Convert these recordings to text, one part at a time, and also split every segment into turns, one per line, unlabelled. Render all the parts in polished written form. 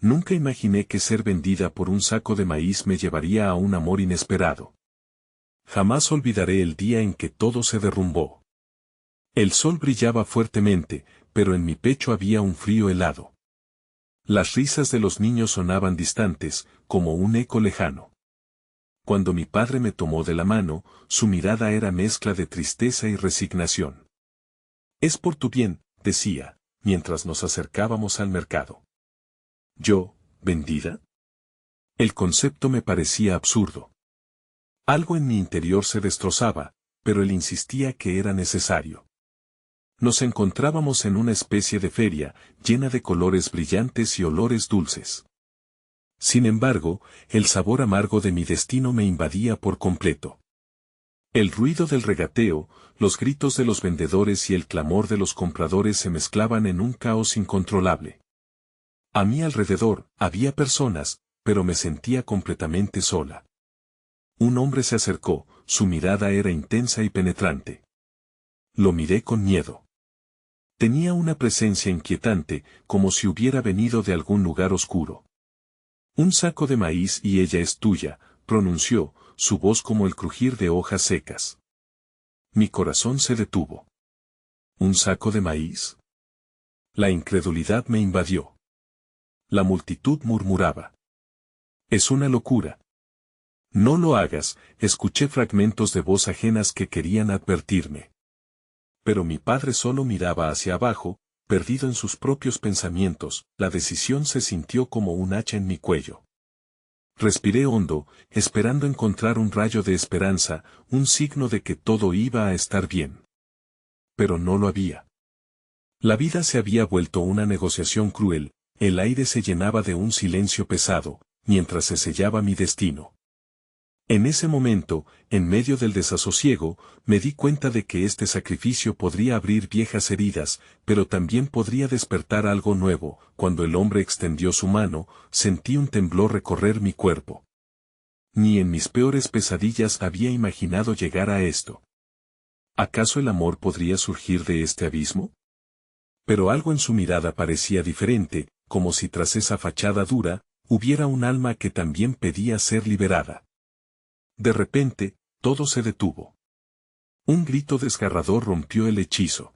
Nunca imaginé que ser vendida por un saco de maíz me llevaría a un amor inesperado. Jamás olvidaré el día en que todo se derrumbó. El sol brillaba fuertemente, pero en mi pecho había un frío helado. Las risas de los niños sonaban distantes, como un eco lejano. Cuando mi padre me tomó de la mano, su mirada era mezcla de tristeza y resignación. «Es por tu bien», decía, mientras nos acercábamos al mercado. Yo, ¿vendida? El concepto me parecía absurdo. Algo en mi interior se destrozaba, pero él insistía que era necesario. Nos encontrábamos en una especie de feria, llena de colores brillantes y olores dulces. Sin embargo, el sabor amargo de mi destino me invadía por completo. El ruido del regateo, los gritos de los vendedores y el clamor de los compradores se mezclaban en un caos incontrolable. A mi alrededor había personas, pero me sentía completamente sola. Un hombre se acercó, su mirada era intensa y penetrante. Lo miré con miedo. Tenía una presencia inquietante, como si hubiera venido de algún lugar oscuro. «Un saco de maíz y ella es tuya», pronunció, su voz como el crujir de hojas secas. Mi corazón se detuvo. ¿Un saco de maíz? La incredulidad me invadió. La multitud murmuraba. «Es una locura». «No lo hagas», escuché fragmentos de voz ajenas que querían advertirme. Pero mi padre solo miraba hacia abajo, perdido en sus propios pensamientos. La decisión se sintió como un hacha en mi cuello. Respiré hondo, esperando encontrar un rayo de esperanza, un signo de que todo iba a estar bien. Pero no lo había. La vida se había vuelto una negociación cruel, el aire se llenaba de un silencio pesado, mientras se sellaba mi destino. En ese momento, en medio del desasosiego, me di cuenta de que este sacrificio podría abrir viejas heridas, pero también podría despertar algo nuevo. Cuando el hombre extendió su mano, sentí un temblor recorrer mi cuerpo. Ni en mis peores pesadillas había imaginado llegar a esto. ¿Acaso el amor podría surgir de este abismo? Pero algo en su mirada parecía diferente, como si tras esa fachada dura, hubiera un alma que también pedía ser liberada. De repente, todo se detuvo. Un grito desgarrador rompió el hechizo.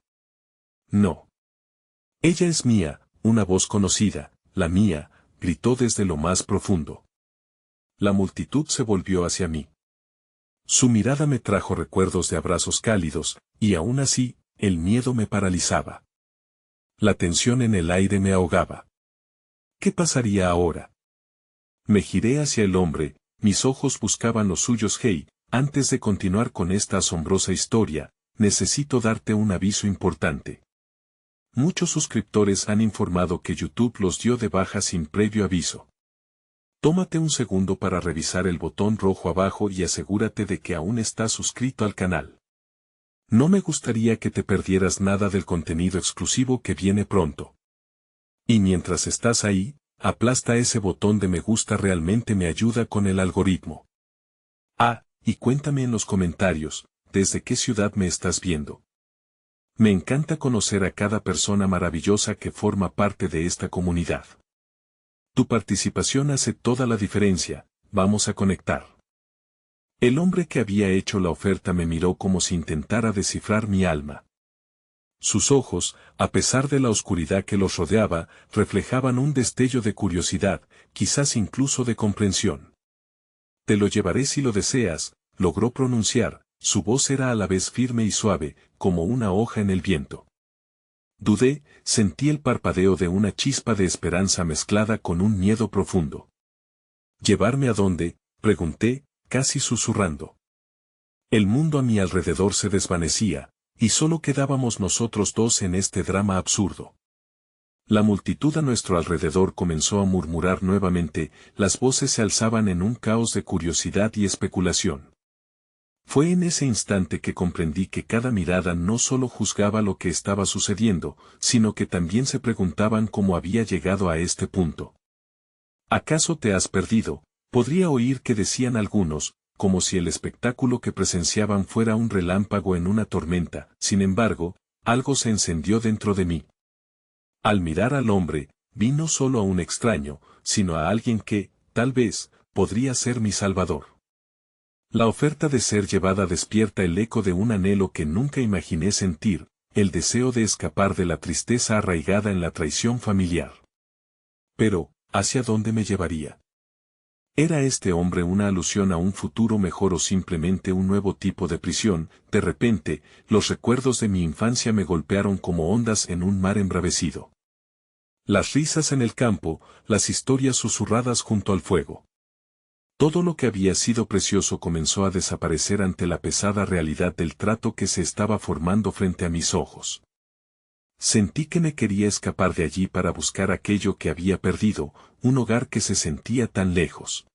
«No. Ella es mía», una voz conocida, la mía, gritó desde lo más profundo. La multitud se volvió hacia mí. Su mirada me trajo recuerdos de abrazos cálidos, y aún así, el miedo me paralizaba. La tensión en el aire me ahogaba. ¿Qué pasaría ahora? Me giré hacia el hombre. Mis ojos buscaban los suyos. «Hey, antes de continuar con esta asombrosa historia, necesito darte un aviso importante. Muchos suscriptores han informado que YouTube los dio de baja sin previo aviso. Tómate un segundo para revisar el botón rojo abajo y asegúrate de que aún estás suscrito al canal. No me gustaría que te perdieras nada del contenido exclusivo que viene pronto. Y mientras estás ahí, aplasta ese botón de me gusta, realmente me ayuda con el algoritmo. Ah, y cuéntame en los comentarios, ¿desde qué ciudad me estás viendo? Me encanta conocer a cada persona maravillosa que forma parte de esta comunidad. Tu participación hace toda la diferencia. Vamos a conectar. El hombre que había hecho la oferta me miró como si intentara descifrar mi alma. Sus ojos, a pesar de la oscuridad que los rodeaba, reflejaban un destello de curiosidad, quizás incluso de comprensión. «Te lo llevaré si lo deseas», logró pronunciar, su voz era a la vez firme y suave, como una hoja en el viento. Dudé, sentí el parpadeo de una chispa de esperanza mezclada con un miedo profundo. «¿Llevarme a dónde?», pregunté, casi susurrando. El mundo a mi alrededor se desvanecía, y solo quedábamos nosotros dos en este drama absurdo. La multitud a nuestro alrededor comenzó a murmurar nuevamente, las voces se alzaban en un caos de curiosidad y especulación. Fue en ese instante que comprendí que cada mirada no solo juzgaba lo que estaba sucediendo, sino que también se preguntaban cómo había llegado a este punto. «¿Acaso te has perdido?», podría oír que decían algunos, como si el espectáculo que presenciaban fuera un relámpago en una tormenta. Sin embargo, algo se encendió dentro de mí. Al mirar al hombre, vi no solo a un extraño, sino a alguien que, tal vez, podría ser mi salvador. La oferta de ser llevada despierta el eco de un anhelo que nunca imaginé sentir, el deseo de escapar de la tristeza arraigada en la traición familiar. Pero, ¿hacia dónde me llevaría? ¿Era este hombre una alusión a un futuro mejor o simplemente un nuevo tipo de prisión? De repente, los recuerdos de mi infancia me golpearon como ondas en un mar embravecido. Las risas en el campo, las historias susurradas junto al fuego. Todo lo que había sido precioso comenzó a desaparecer ante la pesada realidad del trato que se estaba formando frente a mis ojos. Sentí que me quería escapar de allí para buscar aquello que había perdido, un hogar que se sentía tan lejos.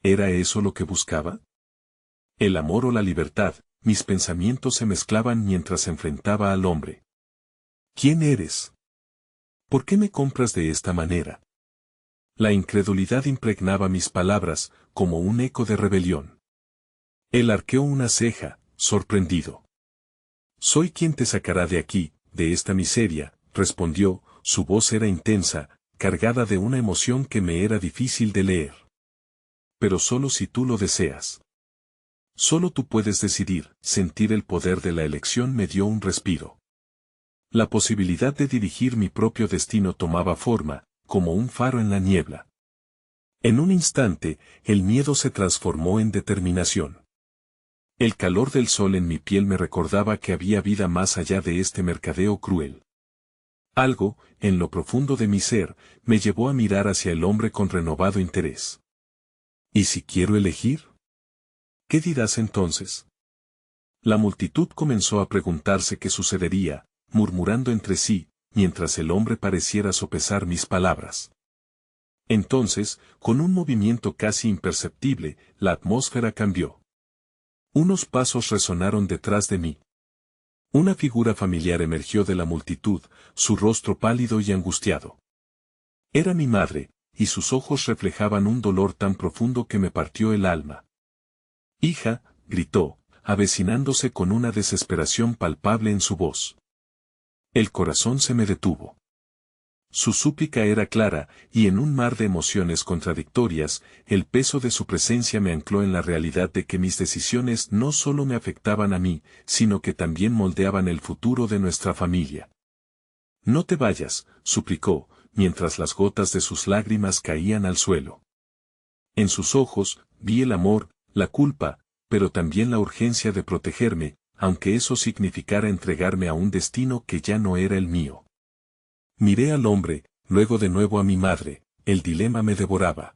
¿Era eso lo que buscaba? ¿El amor o la libertad? Mis pensamientos se mezclaban mientras enfrentaba al hombre. ¿Quién eres? ¿Por qué me compras de esta manera? La incredulidad impregnaba mis palabras, como un eco de rebelión. Él arqueó una ceja, sorprendido. «Soy quien te sacará de aquí, de esta miseria», respondió, su voz era intensa, cargada de una emoción que me era difícil de leer. «Pero solo si tú lo deseas. Solo tú puedes decidir». Sentir el poder de la elección me dio un respiro. La posibilidad de dirigir mi propio destino tomaba forma, como un faro en la niebla. En un instante, el miedo se transformó en determinación. El calor del sol en mi piel me recordaba que había vida más allá de este mercadeo cruel. Algo, en lo profundo de mi ser, me llevó a mirar hacia el hombre con renovado interés. ¿Y si quiero elegir? ¿Qué dirás entonces? La multitud comenzó a preguntarse qué sucedería, murmurando entre sí, mientras el hombre pareciera sopesar mis palabras. Entonces, con un movimiento casi imperceptible, la atmósfera cambió. Unos pasos resonaron detrás de mí. Una figura familiar emergió de la multitud, su rostro pálido y angustiado. Era mi madre, y sus ojos reflejaban un dolor tan profundo que me partió el alma. «Hija», gritó, avecinándose con una desesperación palpable en su voz. El corazón se me detuvo. Su súplica era clara, y en un mar de emociones contradictorias, el peso de su presencia me ancló en la realidad de que mis decisiones no solo me afectaban a mí, sino que también moldeaban el futuro de nuestra familia. «No te vayas», suplicó, mientras las gotas de sus lágrimas caían al suelo. En sus ojos, vi el amor, la culpa, pero también la urgencia de protegerme, aunque eso significara entregarme a un destino que ya no era el mío. Miré al hombre, luego de nuevo a mi madre, el dilema me devoraba.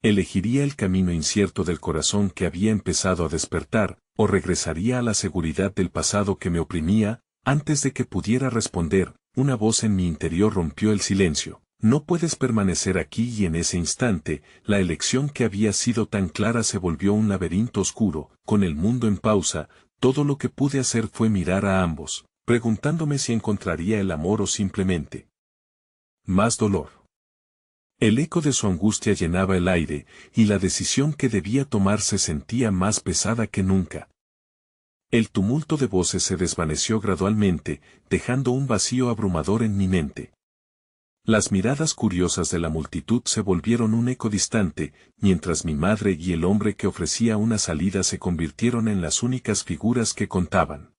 ¿Elegiría el camino incierto del corazón que había empezado a despertar, o regresaría a la seguridad del pasado que me oprimía? Antes de que pudiera responder, una voz en mi interior rompió el silencio. «No puedes permanecer aquí», y en ese instante, la elección que había sido tan clara se volvió un laberinto oscuro, con el mundo en pausa. Todo lo que pude hacer fue mirar a ambos, preguntándome si encontraría el amor o simplemente más dolor. El eco de su angustia llenaba el aire, y la decisión que debía tomar se sentía más pesada que nunca. El tumulto de voces se desvaneció gradualmente, dejando un vacío abrumador en mi mente. Las miradas curiosas de la multitud se volvieron un eco distante, mientras mi madre y el hombre que ofrecía una salida se convirtieron en las únicas figuras que contaban.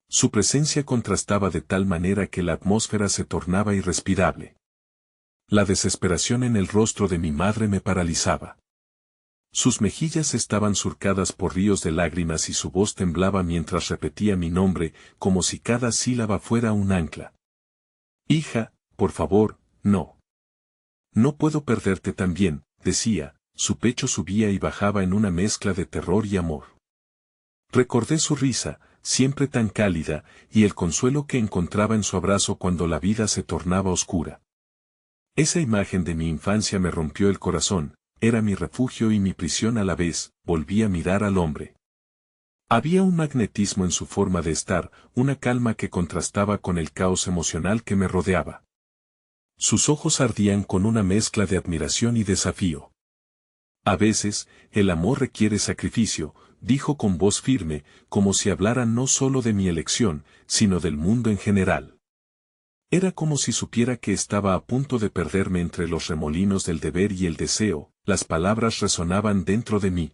Su presencia contrastaba de tal manera que la atmósfera se tornaba irrespirable. La desesperación en el rostro de mi madre me paralizaba. Sus mejillas estaban surcadas por ríos de lágrimas y su voz temblaba mientras repetía mi nombre, como si cada sílaba fuera un ancla. «Hija, por favor, no. No puedo perderte también», decía, su pecho subía y bajaba en una mezcla de terror y amor. Recordé su risa, siempre tan cálida, y el consuelo que encontraba en su abrazo cuando la vida se tornaba oscura. Esa imagen de mi infancia me rompió el corazón, era mi refugio y mi prisión a la vez. Volví a mirar al hombre. Había un magnetismo en su forma de estar, una calma que contrastaba con el caos emocional que me rodeaba. Sus ojos ardían con una mezcla de admiración y desafío. «A veces, el amor requiere sacrificio», dijo con voz firme, como si hablara no solo de mi elección, sino del mundo en general. Era como si supiera que estaba a punto de perderme entre los remolinos del deber y el deseo. Las palabras resonaban dentro de mí.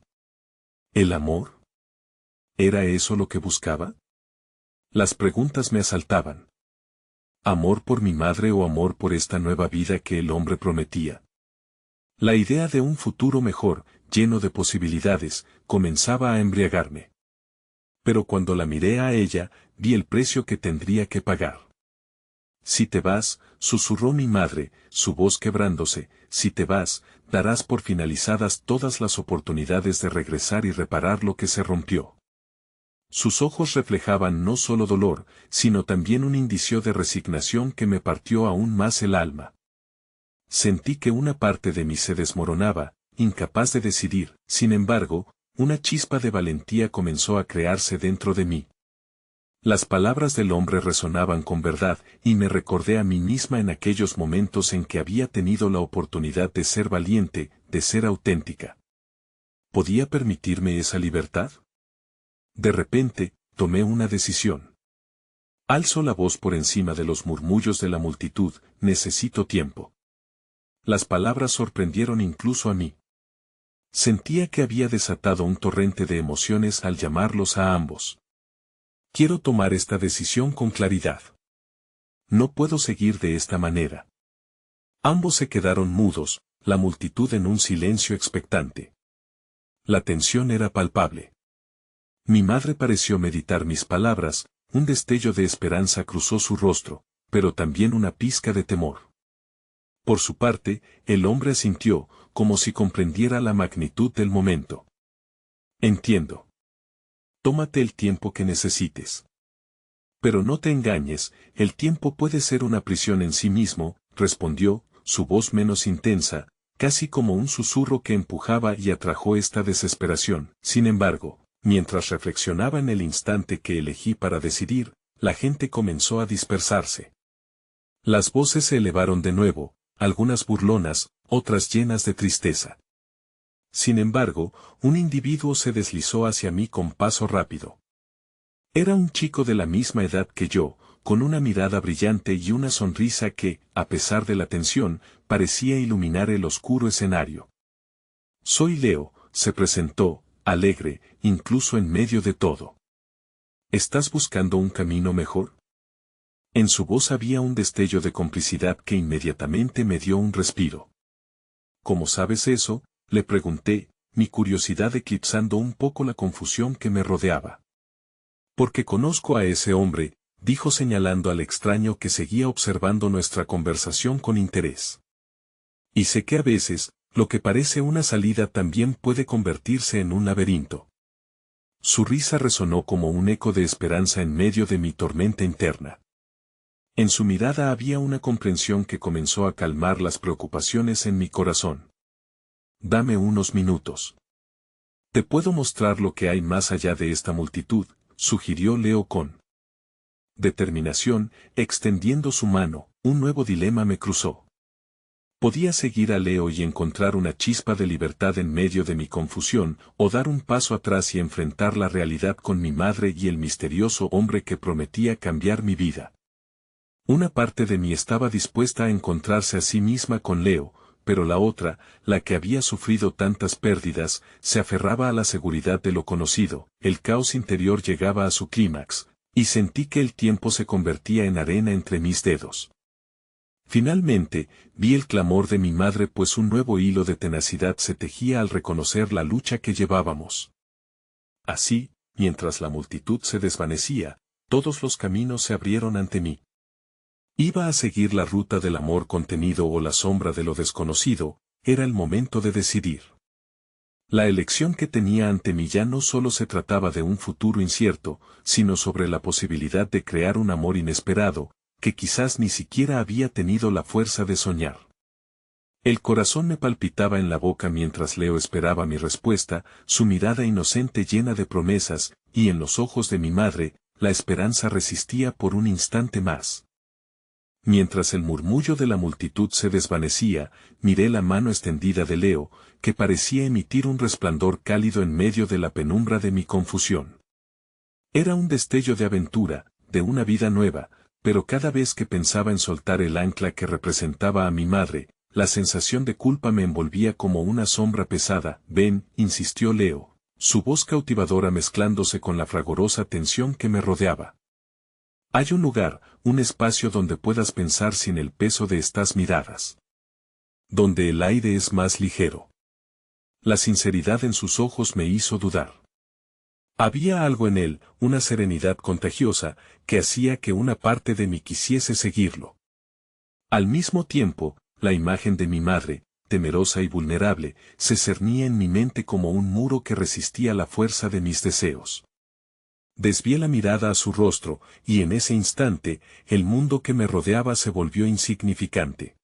¿El amor? ¿Era eso lo que buscaba? Las preguntas me asaltaban. ¿Amor por mi madre o amor por esta nueva vida que el hombre prometía? La idea de un futuro mejor, lleno de posibilidades, comenzaba a embriagarme. Pero cuando la miré a ella, vi el precio que tendría que pagar. Si te vas, susurró mi madre, su voz quebrándose, si te vas, darás por finalizadas todas las oportunidades de regresar y reparar lo que se rompió. Sus ojos reflejaban no solo dolor, sino también un indicio de resignación que me partió aún más el alma. Sentí que una parte de mí se desmoronaba, incapaz de decidir. Sin embargo, una chispa de valentía comenzó a crearse dentro de mí. Las palabras del hombre resonaban con verdad, y me recordé a mí misma en aquellos momentos en que había tenido la oportunidad de ser valiente, de ser auténtica. ¿Podía permitirme esa libertad? De repente, tomé una decisión. Alzo la voz por encima de los murmullos de la multitud: necesito tiempo. Las palabras sorprendieron incluso a mí. Sentía que había desatado un torrente de emociones al llamarlos a ambos. Quiero tomar esta decisión con claridad. No puedo seguir de esta manera. Ambos se quedaron mudos, la multitud en un silencio expectante. La tensión era palpable. Mi madre pareció meditar mis palabras, un destello de esperanza cruzó su rostro, pero también una pizca de temor. Por su parte, el hombre asintió, como si comprendiera la magnitud del momento. Entiendo. Tómate el tiempo que necesites. Pero no te engañes, el tiempo puede ser una prisión en sí mismo, respondió, su voz menos intensa, casi como un susurro que empujaba y atrajo esta desesperación. Sin embargo, mientras reflexionaba en el instante que elegí para decidir, la gente comenzó a dispersarse. Las voces se elevaron de nuevo, algunas burlonas, otras llenas de tristeza. Sin embargo, un individuo se deslizó hacia mí con paso rápido. Era un chico de la misma edad que yo, con una mirada brillante y una sonrisa que, a pesar de la tensión, parecía iluminar el oscuro escenario. Soy Leo, se presentó, alegre, incluso en medio de todo. ¿Estás buscando un camino mejor? En su voz había un destello de complicidad que inmediatamente me dio un respiro. ¿Cómo sabes eso?, le pregunté, mi curiosidad eclipsando un poco la confusión que me rodeaba. Porque conozco a ese hombre, dijo señalando al extraño que seguía observando nuestra conversación con interés. Y sé que a veces, lo que parece una salida también puede convertirse en un laberinto. Su risa resonó como un eco de esperanza en medio de mi tormenta interna. En su mirada había una comprensión que comenzó a calmar las preocupaciones en mi corazón. Dame unos minutos. Te puedo mostrar lo que hay más allá de esta multitud, sugirió Leo con determinación, extendiendo su mano. Un nuevo dilema me cruzó. Podía seguir a Leo y encontrar una chispa de libertad en medio de mi confusión, o dar un paso atrás y enfrentar la realidad con mi madre y el misterioso hombre que prometía cambiar mi vida. Una parte de mí estaba dispuesta a encontrarse a sí misma con Leo, pero la otra, la que había sufrido tantas pérdidas, se aferraba a la seguridad de lo conocido. El caos interior llegaba a su clímax, y sentí que el tiempo se convertía en arena entre mis dedos. Finalmente, vi el clamor de mi madre, pues un nuevo hilo de tenacidad se tejía al reconocer la lucha que llevábamos. Así, mientras la multitud se desvanecía, todos los caminos se abrieron ante mí. Iba a seguir la ruta del amor contenido o la sombra de lo desconocido. Era el momento de decidir. La elección que tenía ante mí ya no solo se trataba de un futuro incierto, sino sobre la posibilidad de crear un amor inesperado, que quizás ni siquiera había tenido la fuerza de soñar. El corazón me palpitaba en la boca mientras Leo esperaba mi respuesta, su mirada inocente llena de promesas, y en los ojos de mi madre, la esperanza resistía por un instante más. Mientras el murmullo de la multitud se desvanecía, miré la mano extendida de Leo, que parecía emitir un resplandor cálido en medio de la penumbra de mi confusión. Era un destello de aventura, de una vida nueva, pero cada vez que pensaba en soltar el ancla que representaba a mi madre, la sensación de culpa me envolvía como una sombra pesada. Ven, insistió Leo, su voz cautivadora mezclándose con la fragorosa tensión que me rodeaba. Hay un lugar, un espacio donde puedas pensar sin el peso de estas miradas. Donde el aire es más ligero. La sinceridad en sus ojos me hizo dudar. Había algo en él, una serenidad contagiosa, que hacía que una parte de mí quisiese seguirlo. Al mismo tiempo, la imagen de mi madre, temerosa y vulnerable, se cernía en mi mente como un muro que resistía la fuerza de mis deseos. Desvié la mirada a su rostro, y en ese instante, el mundo que me rodeaba se volvió insignificante.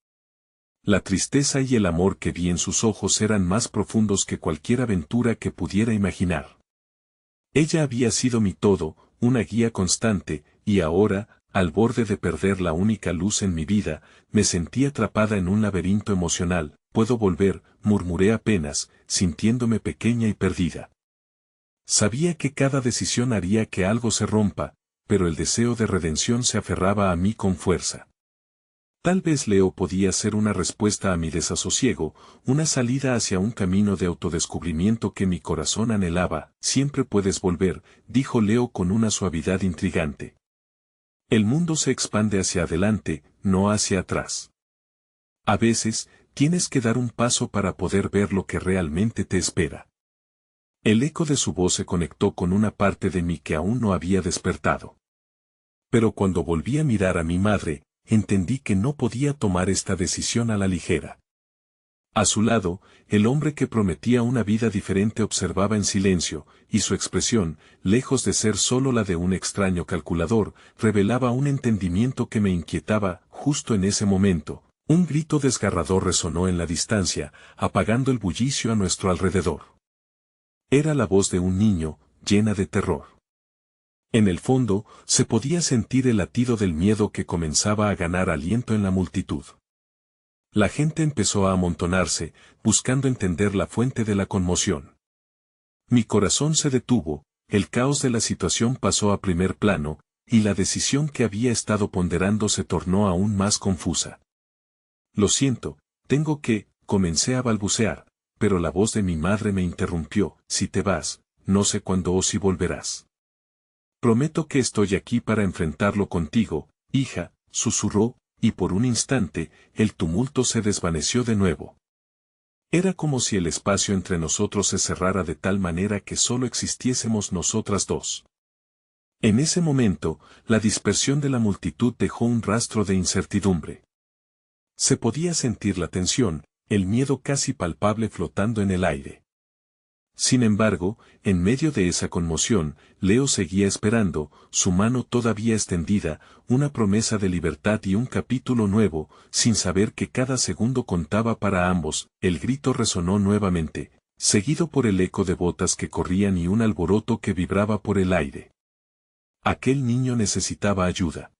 La tristeza y el amor que vi en sus ojos eran más profundos que cualquier aventura que pudiera imaginar. Ella había sido mi todo, una guía constante, y ahora, al borde de perder la única luz en mi vida, me sentí atrapada en un laberinto emocional. Puedo volver, murmuré apenas, sintiéndome pequeña y perdida. Sabía que cada decisión haría que algo se rompa, pero el deseo de redención se aferraba a mí con fuerza. Tal vez Leo podía ser una respuesta a mi desasosiego, una salida hacia un camino de autodescubrimiento que mi corazón anhelaba. Siempre puedes volver, dijo Leo con una suavidad intrigante. El mundo se expande hacia adelante, no hacia atrás. A veces, tienes que dar un paso para poder ver lo que realmente te espera. El eco de su voz se conectó con una parte de mí que aún no había despertado. Pero cuando volví a mirar a mi madre, entendí que no podía tomar esta decisión a la ligera. A su lado, el hombre que prometía una vida diferente observaba en silencio, y su expresión, lejos de ser solo la de un extraño calculador, revelaba un entendimiento que me inquietaba. Justo en ese momento, un grito desgarrador resonó en la distancia, apagando el bullicio a nuestro alrededor. Era la voz de un niño, llena de terror. En el fondo, se podía sentir el latido del miedo que comenzaba a ganar aliento en la multitud. La gente empezó a amontonarse, buscando entender la fuente de la conmoción. Mi corazón se detuvo, el caos de la situación pasó a primer plano, y la decisión que había estado ponderando se tornó aún más confusa. Lo siento, comencé a balbucear, pero la voz de mi madre me interrumpió. Si te vas, no sé cuándo o si volverás. Prometo que estoy aquí para enfrentarlo contigo, hija, susurró, y por un instante, el tumulto se desvaneció de nuevo. Era como si el espacio entre nosotros se cerrara de tal manera que solo existiésemos nosotras dos. En ese momento, la dispersión de la multitud dejó un rastro de incertidumbre. Se podía sentir la tensión, el miedo casi palpable flotando en el aire. Sin embargo, en medio de esa conmoción, Leo seguía esperando, su mano todavía extendida, una promesa de libertad y un capítulo nuevo, sin saber que cada segundo contaba para ambos. El grito resonó nuevamente, seguido por el eco de botas que corrían y un alboroto que vibraba por el aire. Aquel niño necesitaba ayuda.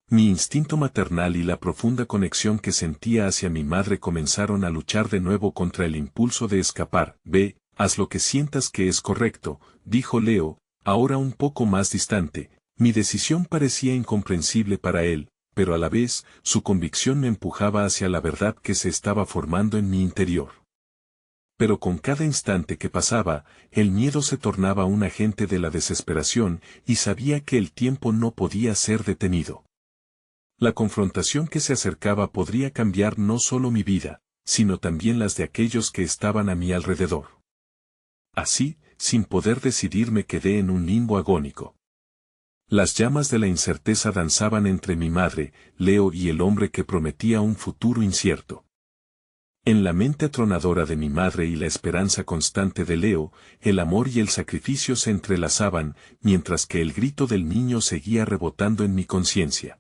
Mi instinto maternal y la profunda conexión que sentía hacia mi madre comenzaron a luchar de nuevo contra el impulso de escapar. Ve, haz lo que sientas que es correcto, dijo Leo, ahora un poco más distante. Mi decisión parecía incomprensible para él, pero a la vez, su convicción me empujaba hacia la verdad que se estaba formando en mi interior. Pero con cada instante que pasaba, el miedo se tornaba un agente de la desesperación, y sabía que el tiempo no podía ser detenido. La confrontación que se acercaba podría cambiar no solo mi vida, sino también las de aquellos que estaban a mi alrededor. Así, sin poder decidir me quedé en un limbo agónico. Las llamas de la incerteza danzaban entre mi madre, Leo y el hombre que prometía un futuro incierto. En la mente atronadora de mi madre y la esperanza constante de Leo, el amor y el sacrificio se entrelazaban, mientras que el grito del niño seguía rebotando en mi conciencia.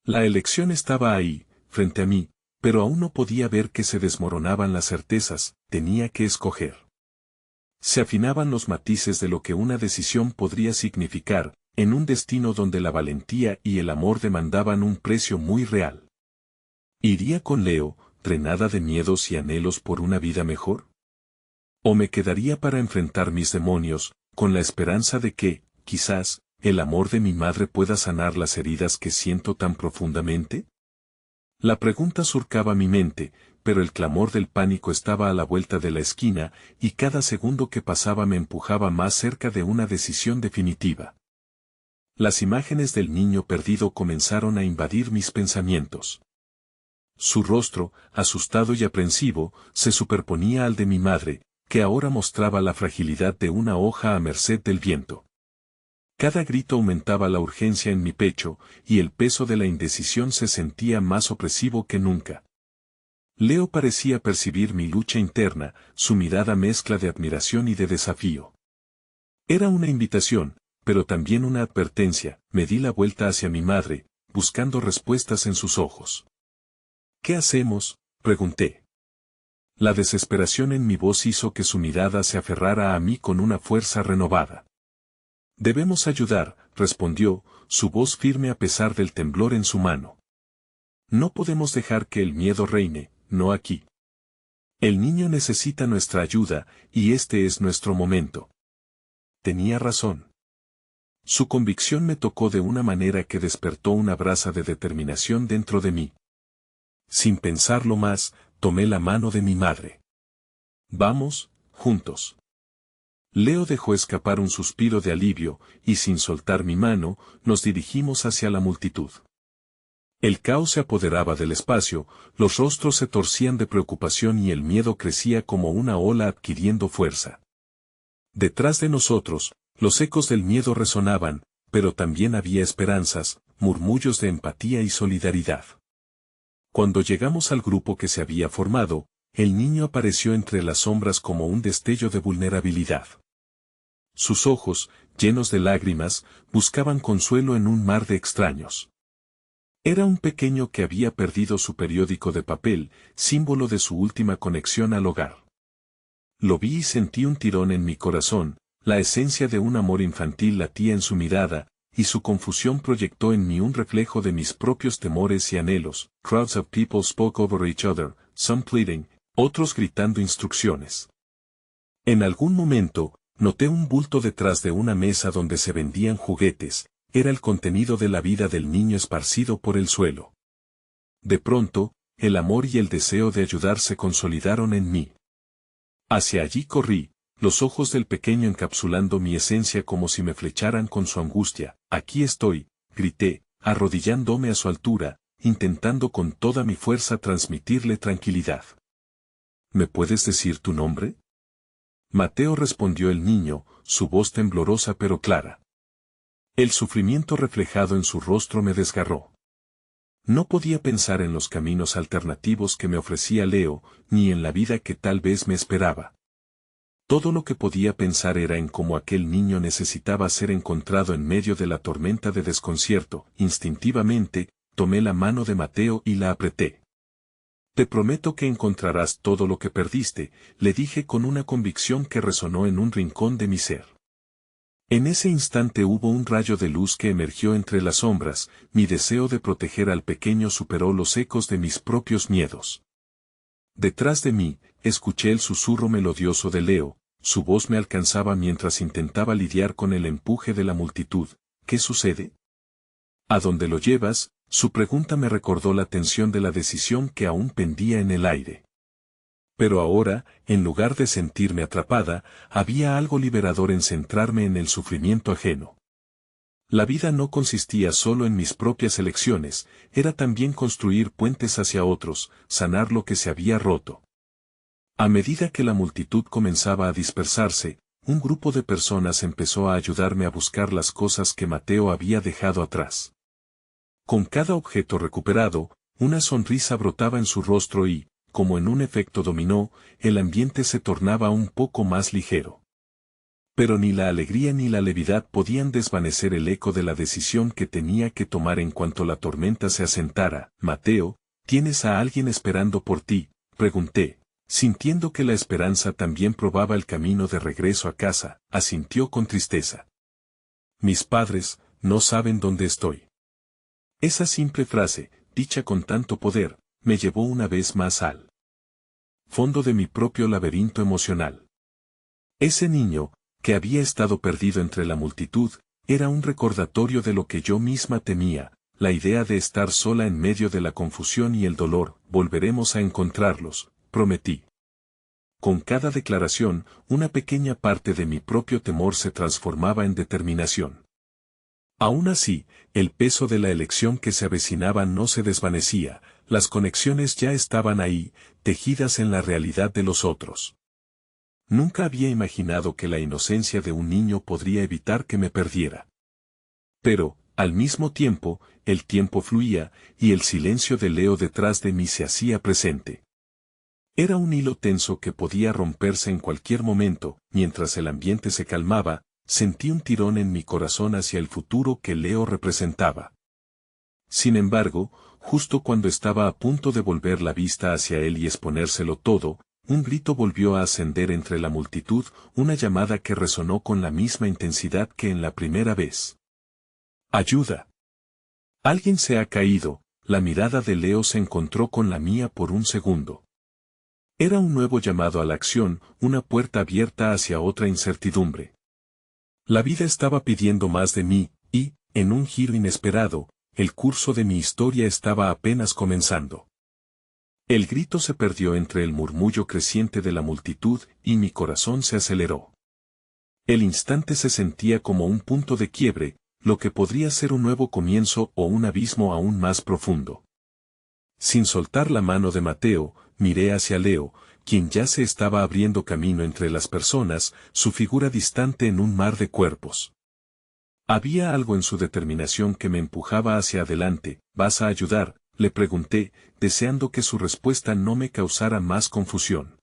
La elección estaba ahí, frente a mí, pero aún no podía ver que se desmoronaban las certezas. Tenía que escoger. Se afinaban los matices de lo que una decisión podría significar, en un destino donde la valentía y el amor demandaban un precio muy real. ¿Iría con Leo, drenada de miedos y anhelos por una vida mejor? ¿O me quedaría para enfrentar mis demonios, con la esperanza de que, quizás, ¿el amor de mi madre pueda sanar las heridas que siento tan profundamente? La pregunta surcaba mi mente, pero el clamor del pánico estaba a la vuelta de la esquina, y cada segundo que pasaba me empujaba más cerca de una decisión definitiva. Las imágenes del niño perdido comenzaron a invadir mis pensamientos. Su rostro, asustado y aprensivo, se superponía al de mi madre, que ahora mostraba la fragilidad de una hoja a merced del viento. Cada grito aumentaba la urgencia en mi pecho, y el peso de la indecisión se sentía más opresivo que nunca. Leo parecía percibir mi lucha interna, su mirada mezcla de admiración y de desafío. Era una invitación, pero también una advertencia. Me di la vuelta hacia mi madre, buscando respuestas en sus ojos. ¿Qué hacemos?, pregunté. La desesperación en mi voz hizo que su mirada se aferrara a mí con una fuerza renovada. Debemos ayudar, respondió, su voz firme a pesar del temblor en su mano. No podemos dejar que el miedo reine, no aquí. El niño necesita nuestra ayuda, y este es nuestro momento. Tenía razón. Su convicción me tocó de una manera que despertó una brasa de determinación dentro de mí. Sin pensarlo más, tomé la mano de mi madre. Vamos, juntos. Leo dejó escapar un suspiro de alivio, y sin soltar mi mano, nos dirigimos hacia la multitud. El caos se apoderaba del espacio, los rostros se torcían de preocupación y el miedo crecía como una ola adquiriendo fuerza. Detrás de nosotros, los ecos del miedo resonaban, pero también había esperanzas, murmullos de empatía y solidaridad. Cuando llegamos al grupo que se había formado, el niño apareció entre las sombras como un destello de vulnerabilidad. Sus ojos, llenos de lágrimas, buscaban consuelo en un mar de extraños. Era un pequeño que había perdido su periódico de papel, símbolo de su última conexión al hogar. Lo vi y sentí un tirón en mi corazón, la esencia de un amor infantil latía en su mirada, y su confusión proyectó en mí un reflejo de mis propios temores y anhelos. Crowds of people spoke over each other, some pleading, otros gritando instrucciones. En algún momento, noté un bulto detrás de una mesa donde se vendían juguetes, era el contenido de la vida del niño esparcido por el suelo. De pronto, el amor y el deseo de ayudar se consolidaron en mí. Hacia allí corrí, los ojos del pequeño encapsulando mi esencia como si me flecharan con su angustia. Aquí estoy, grité, arrodillándome a su altura, intentando con toda mi fuerza transmitirle tranquilidad. ¿Me puedes decir tu nombre? Mateo, respondió el niño, su voz temblorosa pero clara. El sufrimiento reflejado en su rostro me desgarró. No podía pensar en los caminos alternativos que me ofrecía Leo, ni en la vida que tal vez me esperaba. Todo lo que podía pensar era en cómo aquel niño necesitaba ser encontrado en medio de la tormenta de desconcierto. Instintivamente, tomé la mano de Mateo y la apreté. Te prometo que encontrarás todo lo que perdiste, le dije con una convicción que resonó en un rincón de mi ser. En ese instante hubo un rayo de luz que emergió entre las sombras, mi deseo de proteger al pequeño superó los ecos de mis propios miedos. Detrás de mí, escuché el susurro melodioso de Leo, su voz me alcanzaba mientras intentaba lidiar con el empuje de la multitud. ¿Qué sucede? ¿A dónde lo llevas? Su pregunta me recordó la tensión de la decisión que aún pendía en el aire. Pero ahora, en lugar de sentirme atrapada, había algo liberador en centrarme en el sufrimiento ajeno. La vida no consistía solo en mis propias elecciones, era también construir puentes hacia otros, sanar lo que se había roto. A medida que la multitud comenzaba a dispersarse, un grupo de personas empezó a ayudarme a buscar las cosas que Mateo había dejado atrás. Con cada objeto recuperado, una sonrisa brotaba en su rostro y, como en un efecto dominó, el ambiente se tornaba un poco más ligero. Pero ni la alegría ni la levedad podían desvanecer el eco de la decisión que tenía que tomar en cuanto la tormenta se asentara. Mateo, ¿tienes a alguien esperando por ti?, pregunté, sintiendo que la esperanza también probaba el camino de regreso a casa. Asintió con tristeza. Mis padres no saben dónde estoy. Esa simple frase, dicha con tanto poder, me llevó una vez más al fondo de mi propio laberinto emocional. Ese niño, que había estado perdido entre la multitud, era un recordatorio de lo que yo misma temía, la idea de estar sola en medio de la confusión y el dolor. Volveremos a encontrarlos, prometí. Con cada declaración, una pequeña parte de mi propio temor se transformaba en determinación. Aún así, el peso de la elección que se avecinaba no se desvanecía, las conexiones ya estaban ahí, tejidas en la realidad de los otros. Nunca había imaginado que la inocencia de un niño podría evitar que me perdiera. Pero, al mismo tiempo, el tiempo fluía, y el silencio de Leo detrás de mí se hacía presente. Era un hilo tenso que podía romperse en cualquier momento. Mientras el ambiente se calmaba, sentí un tirón en mi corazón hacia el futuro que Leo representaba. Sin embargo, justo cuando estaba a punto de volver la vista hacia él y exponérselo todo, un grito volvió a ascender entre la multitud, una llamada que resonó con la misma intensidad que en la primera vez. ¡Ayuda! Alguien se ha caído. La mirada de Leo se encontró con la mía por un segundo. Era un nuevo llamado a la acción, una puerta abierta hacia otra incertidumbre. La vida estaba pidiendo más de mí, y, en un giro inesperado, el curso de mi historia estaba apenas comenzando. El grito se perdió entre el murmullo creciente de la multitud y mi corazón se aceleró. El instante se sentía como un punto de quiebre, lo que podría ser un nuevo comienzo o un abismo aún más profundo. Sin soltar la mano de Mateo, miré hacia Leo, quien ya se estaba abriendo camino entre las personas, su figura distante en un mar de cuerpos. Había algo en su determinación que me empujaba hacia adelante. ¿Vas a ayudar?, le pregunté, deseando que su respuesta no me causara más confusión.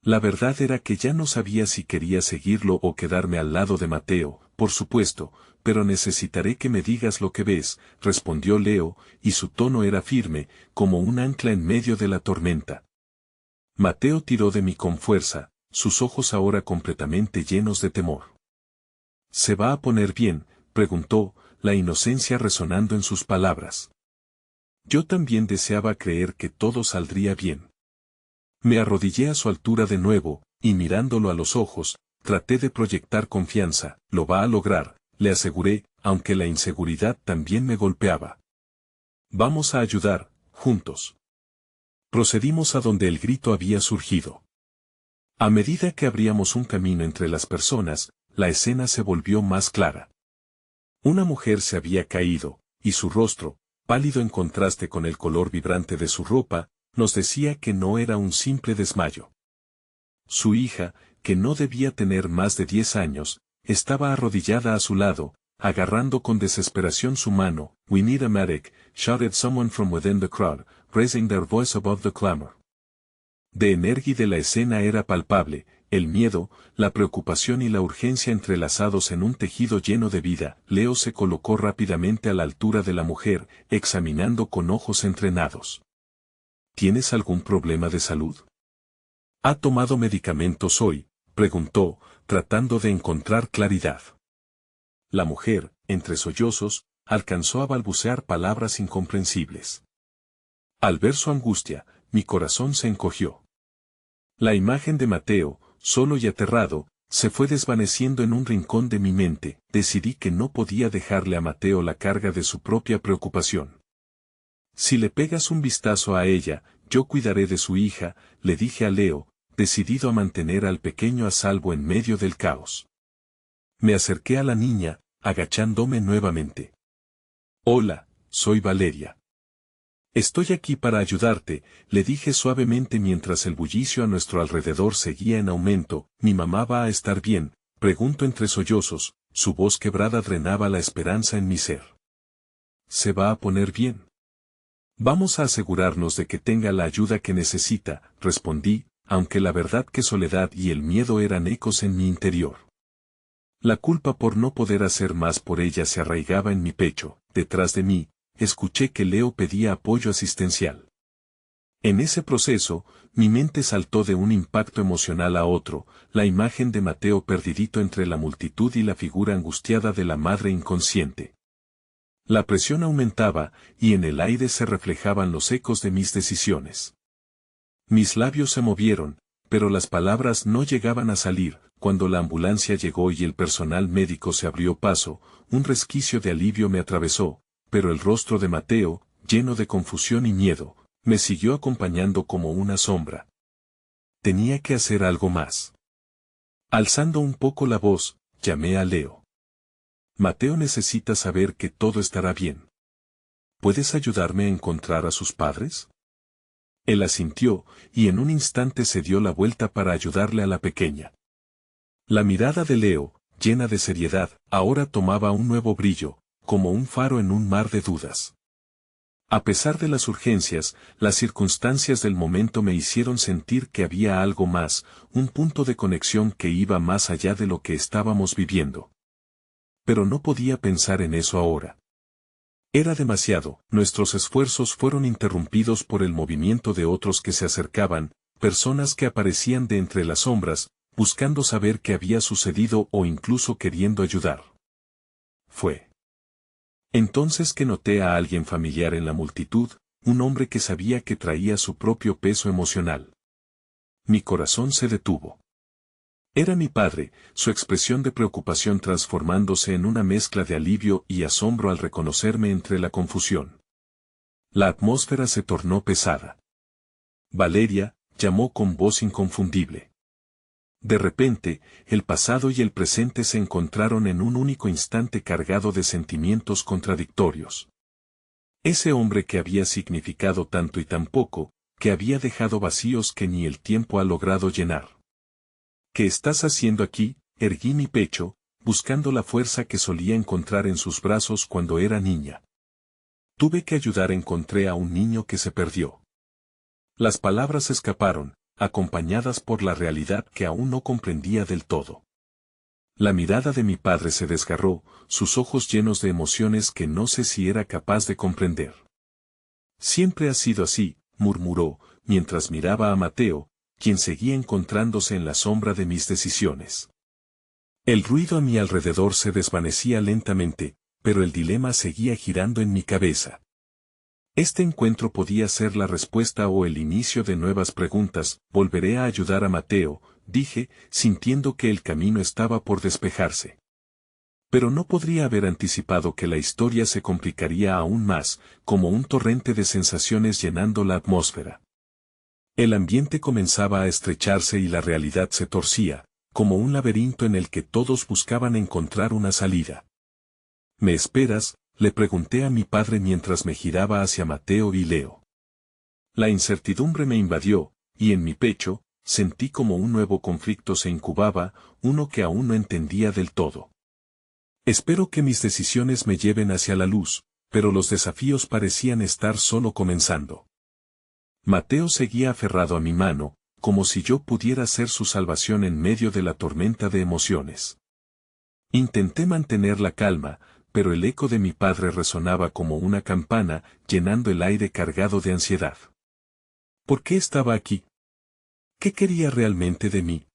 La verdad era que ya no sabía si quería seguirlo o quedarme al lado de Mateo. Por supuesto, pero necesitaré que me digas lo que ves, respondió Leo, y su tono era firme, como un ancla en medio de la tormenta. Mateo tiró de mí con fuerza, sus ojos ahora completamente llenos de temor. ¿Se va a poner bien?, preguntó, la inocencia resonando en sus palabras. Yo también deseaba creer que todo saldría bien. Me arrodillé a su altura de nuevo, y mirándolo a los ojos, traté de proyectar confianza. Lo va a lograr, le aseguré, aunque la inseguridad también me golpeaba. Vamos a ayudar, juntos. Procedimos a donde el grito había surgido. A medida que abríamos un camino entre las personas, la escena se volvió más clara. Una mujer se había caído, y su rostro, pálido en contraste con el color vibrante de su ropa, nos decía que no era un simple desmayo. Su hija, que no debía tener más de 10 años, estaba arrodillada a su lado, agarrando con desesperación su mano. We need a medic, shouted someone from within the crowd, raising their voice above the clamor. De energía de la escena era palpable, el miedo, la preocupación y la urgencia entrelazados en un tejido lleno de vida. Leo se colocó rápidamente a la altura de la mujer, examinando con ojos entrenados. ¿Tienes algún problema de salud? ¿Ha tomado medicamentos hoy?, preguntó, tratando de encontrar claridad. La mujer, entre sollozos, alcanzó a balbucear palabras incomprensibles. Al ver su angustia, mi corazón se encogió. La imagen de Mateo, solo y aterrado, se fue desvaneciendo en un rincón de mi mente. Decidí que no podía dejarle a Mateo la carga de su propia preocupación. Si le pegas un vistazo a ella, yo cuidaré de su hija, le dije a Leo, decidido a mantener al pequeño a salvo en medio del caos. Me acerqué a la niña, agachándome nuevamente. Hola, soy Valeria. Estoy aquí para ayudarte, le dije suavemente mientras el bullicio a nuestro alrededor seguía en aumento. ¿Mi mamá va a estar bien?, preguntó entre sollozos, su voz quebrada drenaba la esperanza en mi ser. ¿Se va a poner bien? Vamos a asegurarnos de que tenga la ayuda que necesita, respondí, aunque la verdad que soledad y el miedo eran ecos en mi interior. La culpa por no poder hacer más por ella se arraigaba en mi pecho. Detrás de mí, escuché que Leo pedía apoyo asistencial. En ese proceso, mi mente saltó de un impacto emocional a otro, la imagen de Mateo perdidito entre la multitud y la figura angustiada de la madre inconsciente. La presión aumentaba, y en el aire se reflejaban los ecos de mis decisiones. Mis labios se movieron, pero las palabras no llegaban a salir. cuando la ambulancia llegó y el personal médico se abrió paso, un resquicio de alivio me atravesó, pero el rostro de Mateo, lleno de confusión y miedo, me siguió acompañando como una sombra. Tenía que hacer algo más. Alzando un poco la voz, llamé a Leo. Mateo necesita saber que todo estará bien. ¿Puedes ayudarme a encontrar a sus padres? Él asintió, y en un instante se dio la vuelta para ayudarle a la pequeña. La mirada de Leo, llena de seriedad, ahora tomaba un nuevo brillo, como un faro en un mar de dudas. A pesar de las urgencias, las circunstancias del momento me hicieron sentir que había algo más, un punto de conexión que iba más allá de lo que estábamos viviendo. Pero no podía pensar en eso ahora. Era demasiado, nuestros esfuerzos fueron interrumpidos por el movimiento de otros que se acercaban, personas que aparecían de entre las sombras, buscando saber qué había sucedido o incluso queriendo ayudar. Fue entonces que noté a alguien familiar en la multitud, un hombre que sabía que traía su propio peso emocional. Mi corazón se detuvo. Era mi padre, su expresión de preocupación transformándose en una mezcla de alivio y asombro al reconocerme entre la confusión. La atmósfera se tornó pesada. Valeria, llamó con voz inconfundible. De repente, el pasado y el presente se encontraron en un único instante cargado de sentimientos contradictorios. Ese hombre que había significado tanto y tan poco, que había dejado vacíos que ni el tiempo ha logrado llenar. ¿Qué estás haciendo aquí? Erguí mi pecho, buscando la fuerza que solía encontrar en sus brazos cuando era niña. Tuve que ayudar, encontré a un niño que se perdió. Las palabras escaparon, acompañadas por la realidad que aún no comprendía del todo. La mirada de mi padre se desgarró, sus ojos llenos de emociones que no sé si era capaz de comprender. Siempre ha sido así, murmuró, mientras miraba a Mateo, quien seguía encontrándose en la sombra de mis decisiones. El ruido a mi alrededor se desvanecía lentamente, pero el dilema seguía girando en mi cabeza. Este encuentro podía ser la respuesta o el inicio de nuevas preguntas. Volveré a ayudar a Mateo, dije, sintiendo que el camino estaba por despejarse. Pero no podría haber anticipado que la historia se complicaría aún más, como un torrente de sensaciones llenando la atmósfera. El ambiente comenzaba a estrecharse y la realidad se torcía, como un laberinto en el que todos buscaban encontrar una salida. ¿Me esperas?, le pregunté a mi padre mientras me giraba hacia Mateo y Leo. La incertidumbre me invadió, y en mi pecho, sentí como un nuevo conflicto se incubaba, uno que aún no entendía del todo. Espero que mis decisiones me lleven hacia la luz, pero los desafíos parecían estar solo comenzando. Mateo seguía aferrado a mi mano, como si yo pudiera ser su salvación en medio de la tormenta de emociones. Intenté mantener la calma, pero el eco de mi padre resonaba como una campana, llenando el aire cargado de ansiedad. ¿Por qué estaba aquí? ¿Qué quería realmente de mí?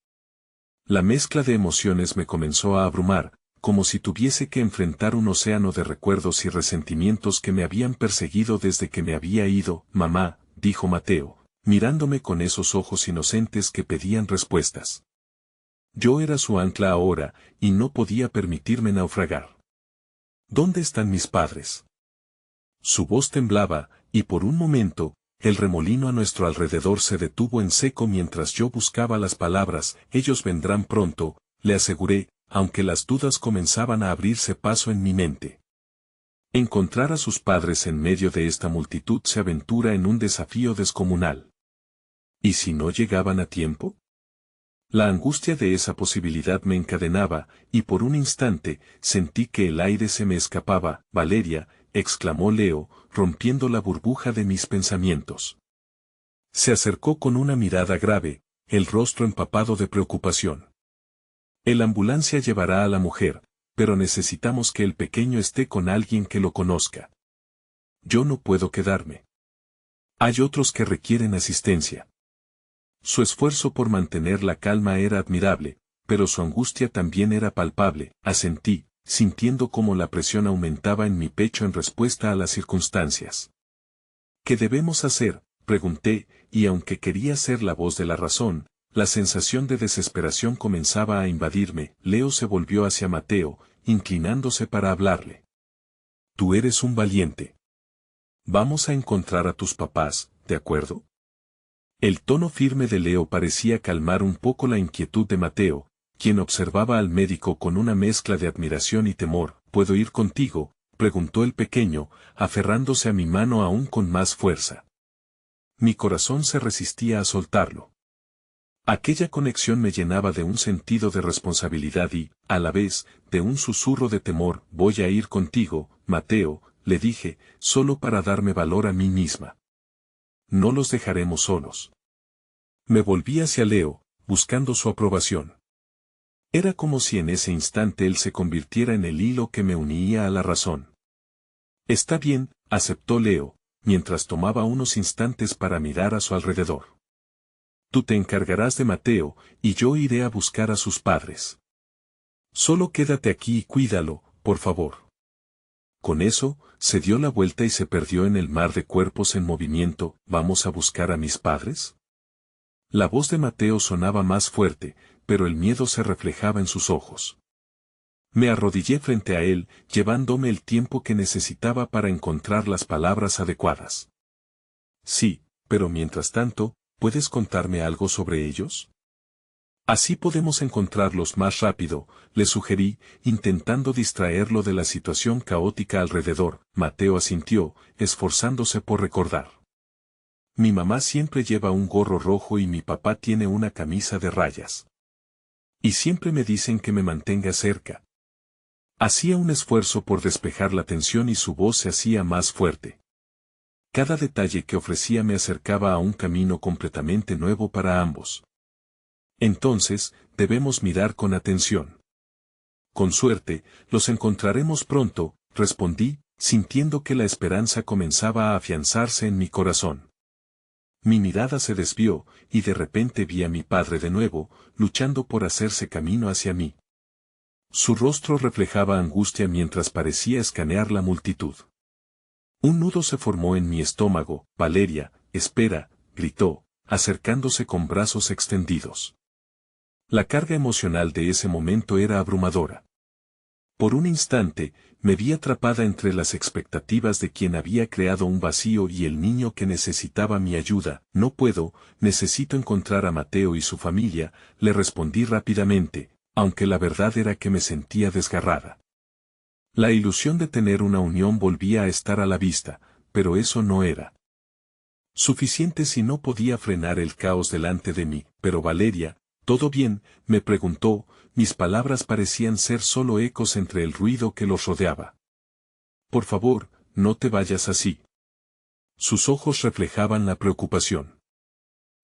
La mezcla de emociones me comenzó a abrumar, como si tuviese que enfrentar un océano de recuerdos y resentimientos que me habían perseguido desde que me había ido. Mamá, dijo Mateo, mirándome con esos ojos inocentes que pedían respuestas. Yo era su ancla ahora, y no podía permitirme naufragar. ¿Dónde están mis padres? Su voz temblaba, y por un momento, el remolino a nuestro alrededor se detuvo en seco mientras yo buscaba las palabras. Ellos vendrán pronto, le aseguré, aunque las dudas comenzaban a abrirse paso en mi mente. Encontrar a sus padres en medio de esta multitud se aventura en un desafío descomunal. ¿Y si no llegaban a tiempo? La angustia de esa posibilidad me encadenaba, y por un instante, sentí que el aire se me escapaba. Valeria, exclamó Leo, rompiendo la burbuja de mis pensamientos. Se acercó con una mirada grave, el rostro empapado de preocupación. La ambulancia llevará a la mujer, pero necesitamos que el pequeño esté con alguien que lo conozca. Yo no puedo quedarme. Hay otros que requieren asistencia. Su esfuerzo por mantener la calma era admirable, pero su angustia también era palpable. Asentí, sintiendo cómo la presión aumentaba en mi pecho en respuesta a las circunstancias. ¿Qué debemos hacer?, pregunté, y aunque quería ser la voz de la razón, la sensación de desesperación comenzaba a invadirme. Leo se volvió hacia Mateo, inclinándose para hablarle. Tú eres un valiente. Vamos a encontrar a tus papás, ¿de acuerdo? El tono firme de Leo parecía calmar un poco la inquietud de Mateo, quien observaba al médico con una mezcla de admiración y temor. ¿Puedo ir contigo?, preguntó el pequeño, aferrándose a mi mano aún con más fuerza. Mi corazón se resistía a soltarlo. Aquella conexión me llenaba de un sentido de responsabilidad y, a la vez, de un susurro de temor. Voy a ir contigo, Mateo, le dije, solo para darme valor a mí misma. No los dejaremos solos. Me volví hacia Leo, buscando su aprobación. Era como si en ese instante él se convirtiera en el hilo que me unía a la razón. Está bien, aceptó Leo, mientras tomaba unos instantes para mirar a su alrededor. Tú te encargarás de Mateo, y yo iré a buscar a sus padres. Solo quédate aquí y cuídalo, por favor. Con eso, se dio la vuelta y se perdió en el mar de cuerpos en movimiento. ¿Vamos a buscar a mis padres? La voz de Mateo sonaba más fuerte, pero el miedo se reflejaba en sus ojos. Me arrodillé frente a él, llevándome el tiempo que necesitaba para encontrar las palabras adecuadas. Sí, pero mientras tanto, ¿puedes contarme algo sobre ellos? Así podemos encontrarlos más rápido, le sugerí, intentando distraerlo de la situación caótica alrededor. Mateo asintió, esforzándose por recordar. Mi mamá siempre lleva un gorro rojo y mi papá tiene una camisa de rayas. Y siempre me dicen que me mantenga cerca. Hacía un esfuerzo por despejar la tensión y su voz se hacía más fuerte. Cada detalle que ofrecía me acercaba a un camino completamente nuevo para ambos. Entonces, debemos mirar con atención. Con suerte, los encontraremos pronto, respondí, sintiendo que la esperanza comenzaba a afianzarse en mi corazón. Mi mirada se desvió, y de repente vi a mi padre de nuevo, luchando por hacerse camino hacia mí. Su rostro reflejaba angustia mientras parecía escanear la multitud. Un nudo se formó en mi estómago. Valeria, espera, gritó, acercándose con brazos extendidos. La carga emocional de ese momento era abrumadora. Por un instante, me vi atrapada entre las expectativas de quien había creado un vacío y el niño que necesitaba mi ayuda. No puedo, necesito encontrar a Mateo y su familia, le respondí rápidamente, aunque la verdad era que me sentía desgarrada. La ilusión de tener una unión volvía a estar a la vista, pero eso no era suficiente si no podía frenar el caos delante de mí. Pero Valeria, ¿todo bien?, me preguntó. Mis palabras parecían ser solo ecos entre el ruido que los rodeaba. Por favor, no te vayas así. Sus ojos reflejaban la preocupación.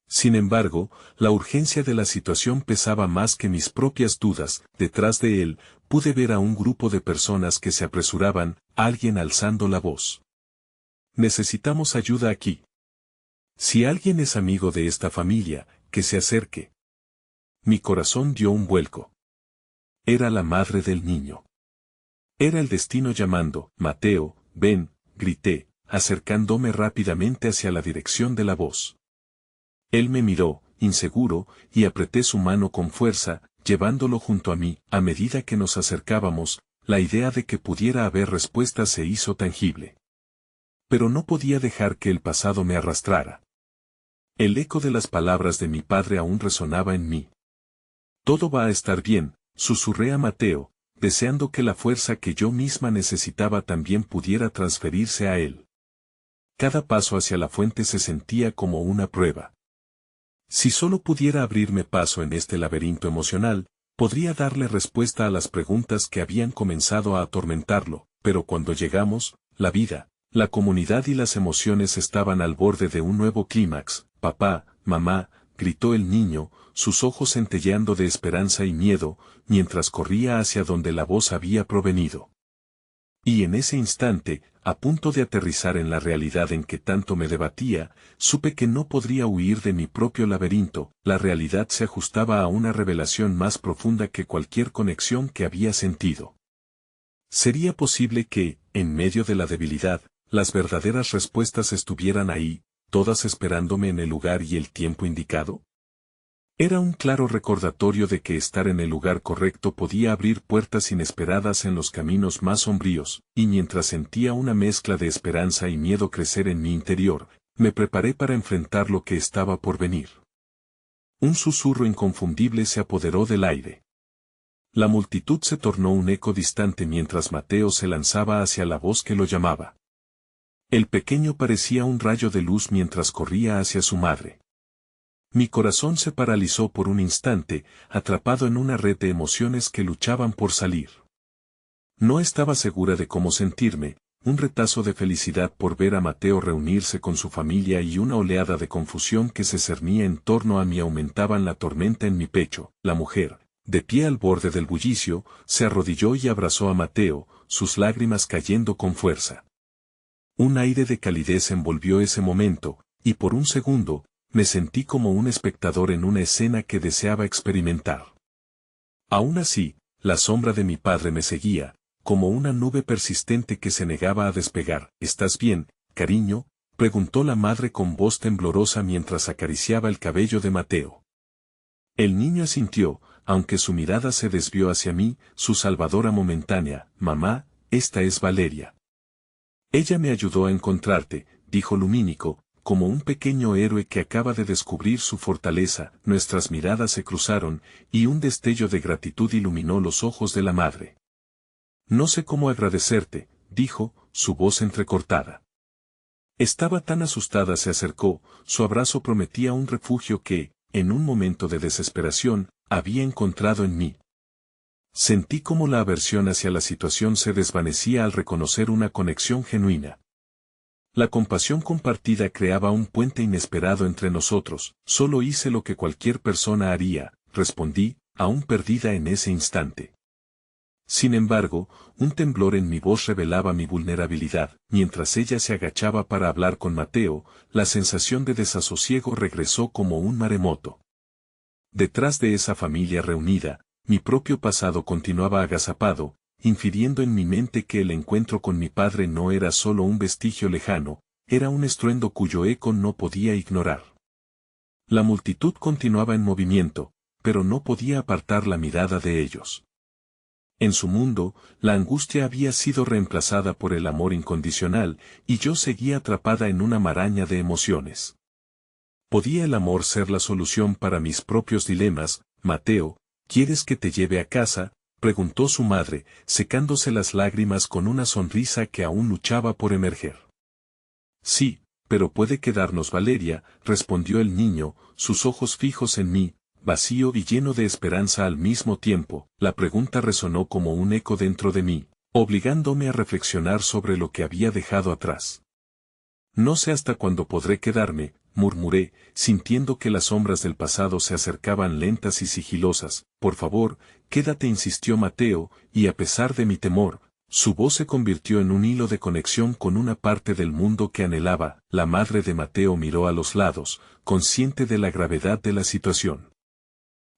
Sin embargo, la urgencia de la situación pesaba más que mis propias dudas. Detrás de él, pude ver a un grupo de personas que se apresuraban, alguien alzando la voz. Necesitamos ayuda aquí. Si alguien es amigo de esta familia, que se acerque. Mi corazón dio un vuelco. Era la madre del niño. Era el destino llamando. Mateo, ven, grité, acercándome rápidamente hacia la dirección de la voz. Él me miró, inseguro, y apreté su mano con fuerza, llevándolo junto a mí. A medida que nos acercábamos, la idea de que pudiera haber respuesta se hizo tangible. Pero no podía dejar que el pasado me arrastrara. El eco de las palabras de mi padre aún resonaba en mí. Todo va a estar bien, susurré a Mateo, deseando que la fuerza que yo misma necesitaba también pudiera transferirse a él. Cada paso hacia la fuente se sentía como una prueba. Si solo pudiera abrirme paso en este laberinto emocional, podría darle respuesta a las preguntas que habían comenzado a atormentarlo, pero cuando llegamos, la vida, la comunidad y las emociones estaban al borde de un nuevo clímax. Papá, mamá, gritó el niño, sus ojos centelleando de esperanza y miedo, mientras corría hacia donde la voz había provenido. Y en ese instante, a punto de aterrizar en la realidad en que tanto me debatía, supe que no podría huir de mi propio laberinto. La realidad se ajustaba a una revelación más profunda que cualquier conexión que había sentido. ¿Sería posible que, en medio de la debilidad, las verdaderas respuestas estuvieran ahí, todas esperándome en el lugar y el tiempo indicado? Era un claro recordatorio de que estar en el lugar correcto podía abrir puertas inesperadas en los caminos más sombríos, y mientras sentía una mezcla de esperanza y miedo crecer en mi interior, me preparé para enfrentar lo que estaba por venir. Un susurro inconfundible se apoderó del aire. La multitud se tornó un eco distante mientras Mateo se lanzaba hacia la voz que lo llamaba. El pequeño parecía un rayo de luz mientras corría hacia su madre. Mi corazón se paralizó por un instante, atrapado en una red de emociones que luchaban por salir. No estaba segura de cómo sentirme, un retazo de felicidad por ver a Mateo reunirse con su familia y una oleada de confusión que se cernía en torno a mí aumentaban la tormenta en mi pecho. La mujer, de pie al borde del bullicio, se arrodilló y abrazó a Mateo, sus lágrimas cayendo con fuerza. Un aire de calidez envolvió ese momento, y por un segundo, me sentí como un espectador en una escena que deseaba experimentar. Aún así, la sombra de mi padre me seguía, como una nube persistente que se negaba a despegar. ¿Estás bien, cariño?, preguntó la madre con voz temblorosa mientras acariciaba el cabello de Mateo. El niño asintió, aunque su mirada se desvió hacia mí, su salvadora momentánea. Mamá, esta es Valeria. Ella me ayudó a encontrarte, dijo Lumínico, como un pequeño héroe que acaba de descubrir su fortaleza. Nuestras miradas se cruzaron, y un destello de gratitud iluminó los ojos de la madre. No sé cómo agradecerte, dijo, su voz entrecortada. Estaba tan asustada. Se acercó, su abrazo prometía un refugio que, en un momento de desesperación, había encontrado en mí. Sentí como la aversión hacia la situación se desvanecía al reconocer una conexión genuina. La compasión compartida creaba un puente inesperado entre nosotros. Solo hice lo que cualquier persona haría, respondí, aún perdida en ese instante. Sin embargo, un temblor en mi voz revelaba mi vulnerabilidad. Mientras ella se agachaba para hablar con Mateo, la sensación de desasosiego regresó como un maremoto. Detrás de esa familia reunida, mi propio pasado continuaba agazapado, infiriendo en mi mente que el encuentro con mi padre no era solo un vestigio lejano, era un estruendo cuyo eco no podía ignorar. La multitud continuaba en movimiento, pero no podía apartar la mirada de ellos. En su mundo, la angustia había sido reemplazada por el amor incondicional, y yo seguía atrapada en una maraña de emociones. ¿Podía el amor ser la solución para mis propios dilemas? Mateo, ¿quieres que te lleve a casa?, preguntó su madre, secándose las lágrimas con una sonrisa que aún luchaba por emerger. Sí, pero puede quedarnos Valeria, respondió el niño, sus ojos fijos en mí, vacío y lleno de esperanza al mismo tiempo. La pregunta resonó como un eco dentro de mí, obligándome a reflexionar sobre lo que había dejado atrás. No sé hasta cuándo podré quedarme, murmuré, sintiendo que las sombras del pasado se acercaban lentas y sigilosas. Por favor, quédate, insistió Mateo, y a pesar de mi temor, su voz se convirtió en un hilo de conexión con una parte del mundo que anhelaba. La madre de Mateo miró a los lados, consciente de la gravedad de la situación.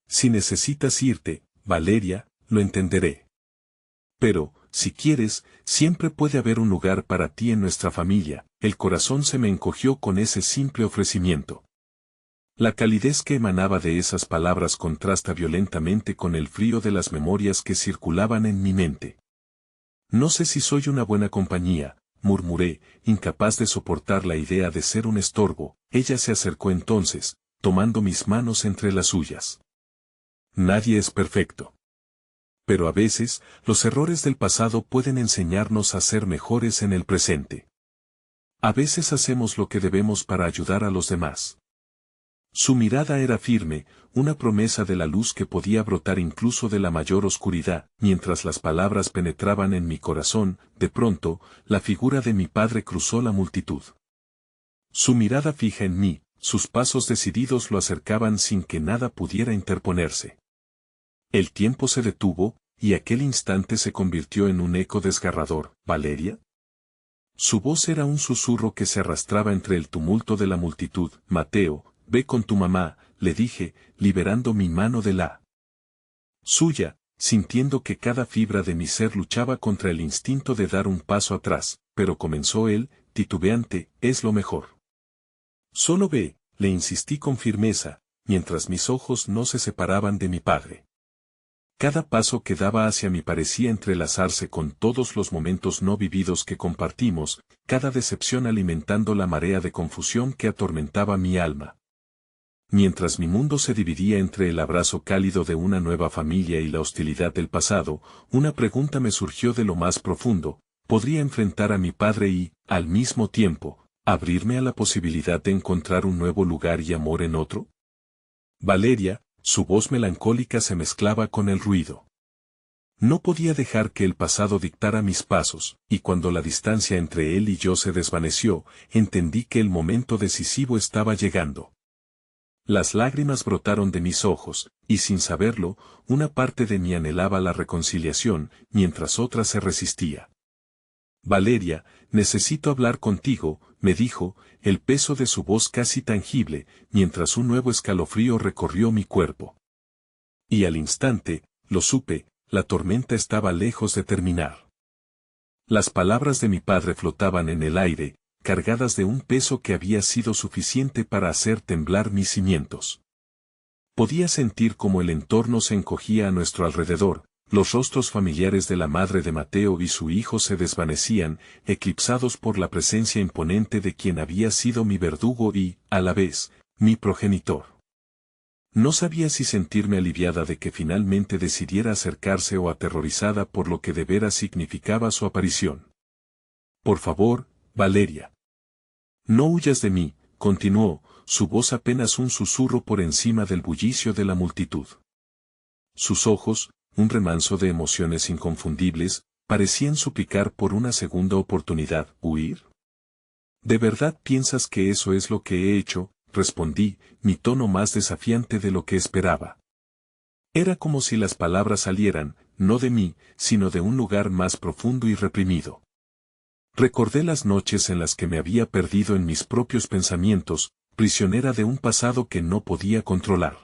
Si necesitas irte, Valeria, lo entenderé. Pero, si quieres, siempre puede haber un lugar para ti en nuestra familia. El corazón se me encogió con ese simple ofrecimiento. La calidez que emanaba de esas palabras contrasta violentamente con el frío de las memorias que circulaban en mi mente. No sé si soy una buena compañía, murmuré, incapaz de soportar la idea de ser un estorbo. Ella se acercó entonces, tomando mis manos entre las suyas. Nadie es perfecto. Pero a veces, los errores del pasado pueden enseñarnos a ser mejores en el presente. A veces hacemos lo que debemos para ayudar a los demás. Su mirada era firme, una promesa de la luz que podía brotar incluso de la mayor oscuridad. Mientras las palabras penetraban en mi corazón, de pronto, la figura de mi padre cruzó la multitud. Su mirada fija en mí, sus pasos decididos lo acercaban sin que nada pudiera interponerse. El tiempo se detuvo, y aquel instante se convirtió en un eco desgarrador. ¿Valeria? Su voz era un susurro que se arrastraba entre el tumulto de la multitud. Mateo, ve con tu mamá, le dije, liberando mi mano de la suya, sintiendo que cada fibra de mi ser luchaba contra el instinto de dar un paso atrás, pero comenzó él, titubeante, es lo mejor. Solo ve, le insistí con firmeza, mientras mis ojos no se separaban de mi padre. Cada paso que daba hacia mí parecía entrelazarse con todos los momentos no vividos que compartimos, cada decepción alimentando la marea de confusión que atormentaba mi alma. Mientras mi mundo se dividía entre el abrazo cálido de una nueva familia y la hostilidad del pasado, una pregunta me surgió de lo más profundo: ¿podría enfrentar a mi padre y, al mismo tiempo, abrirme a la posibilidad de encontrar un nuevo lugar y amor en otro? Valeria, su voz melancólica se mezclaba con el ruido. No podía dejar que el pasado dictara mis pasos, y cuando la distancia entre él y yo se desvaneció, entendí que el momento decisivo estaba llegando. Las lágrimas brotaron de mis ojos, y sin saberlo, una parte de mí anhelaba la reconciliación, mientras otra se resistía. Valeria, necesito hablar contigo, me dijo, el peso de su voz casi tangible, mientras un nuevo escalofrío recorrió mi cuerpo. Y al instante, lo supe, la tormenta estaba lejos de terminar. Las palabras de mi padre flotaban en el aire, cargadas de un peso que había sido suficiente para hacer temblar mis cimientos. Podía sentir cómo el entorno se encogía a nuestro alrededor, los rostros familiares de la madre de Mateo y su hijo se desvanecían, eclipsados por la presencia imponente de quien había sido mi verdugo y, a la vez, mi progenitor. No sabía si sentirme aliviada de que finalmente decidiera acercarse o aterrorizada por lo que de veras significaba su aparición. Por favor, Valeria. No huyas de mí, continuó, su voz apenas un susurro por encima del bullicio de la multitud. Sus ojos, un remanso de emociones inconfundibles, parecían suplicar por una segunda oportunidad. ¿Huir? ¿De verdad piensas que eso es lo que he hecho?, respondí, mi tono más desafiante de lo que esperaba. Era como si las palabras salieran, no de mí, sino de un lugar más profundo y reprimido. Recordé las noches en las que me había perdido en mis propios pensamientos, prisionera de un pasado que no podía controlar.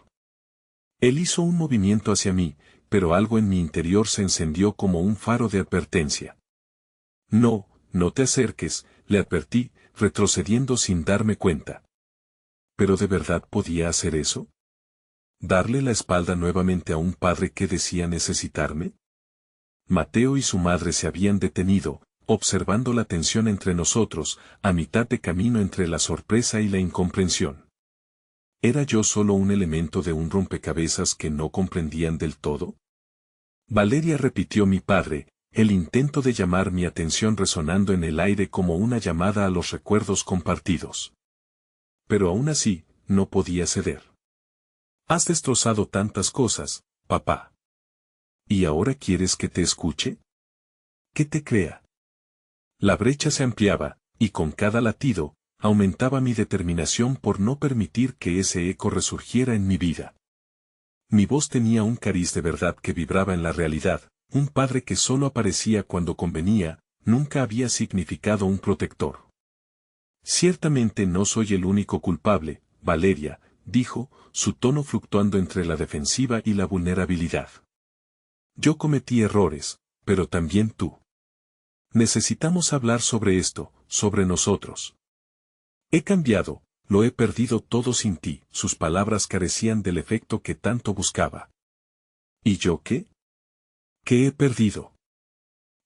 Él hizo un movimiento hacia mí, pero algo en mi interior se encendió como un faro de advertencia. No, no te acerques, le advertí, retrocediendo sin darme cuenta. ¿Pero de verdad podía hacer eso? ¿Darle la espalda nuevamente a un padre que decía necesitarme? Mateo y su madre se habían detenido, observando la tensión entre nosotros, a mitad de camino entre la sorpresa y la incomprensión. ¿Era yo solo un elemento de un rompecabezas que no comprendían del todo? Valeria, repitió mi padre, el intento de llamar mi atención resonando en el aire como una llamada a los recuerdos compartidos. Pero aún así, no podía ceder. Has destrozado tantas cosas, papá. ¿Y ahora quieres que te escuche? ¿Que te crea? La brecha se ampliaba, y con cada latido, aumentaba mi determinación por no permitir que ese eco resurgiera en mi vida. Mi voz tenía un cariz de verdad que vibraba en la realidad, un padre que solo aparecía cuando convenía, nunca había significado un protector. Ciertamente no soy el único culpable, Valeria, dijo, su tono fluctuando entre la defensiva y la vulnerabilidad. Yo cometí errores, pero también tú. Necesitamos hablar sobre esto, sobre nosotros. He cambiado, lo he perdido todo sin ti. Sus palabras carecían del efecto que tanto buscaba. ¿Y yo qué? ¿Qué he perdido?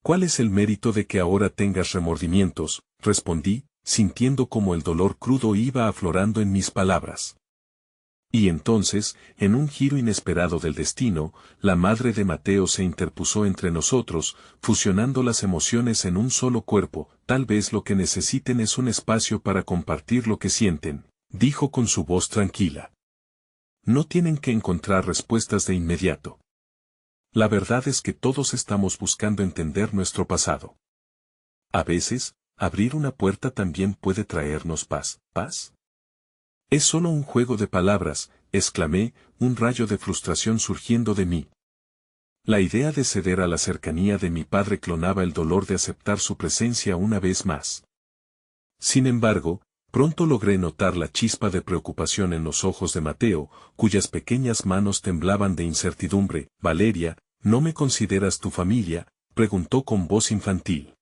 ¿Cuál es el mérito de que ahora tengas remordimientos?, respondí, sintiendo como el dolor crudo iba aflorando en mis palabras. Y entonces, en un giro inesperado del destino, la madre de Mateo se interpuso entre nosotros, fusionando las emociones en un solo cuerpo. Tal vez lo que necesiten es un espacio para compartir lo que sienten, dijo con su voz tranquila. No tienen que encontrar respuestas de inmediato. La verdad es que todos estamos buscando entender nuestro pasado. A veces, abrir una puerta también puede traernos paz. ¿Paz? Es solo un juego de palabras, exclamé, un rayo de frustración surgiendo de mí. La idea de ceder a la cercanía de mi padre clonaba el dolor de aceptar su presencia una vez más. Sin embargo, pronto logré notar la chispa de preocupación en los ojos de Mateo, cuyas pequeñas manos temblaban de incertidumbre. Valeria, ¿no me consideras tu familia?, preguntó con voz infantil.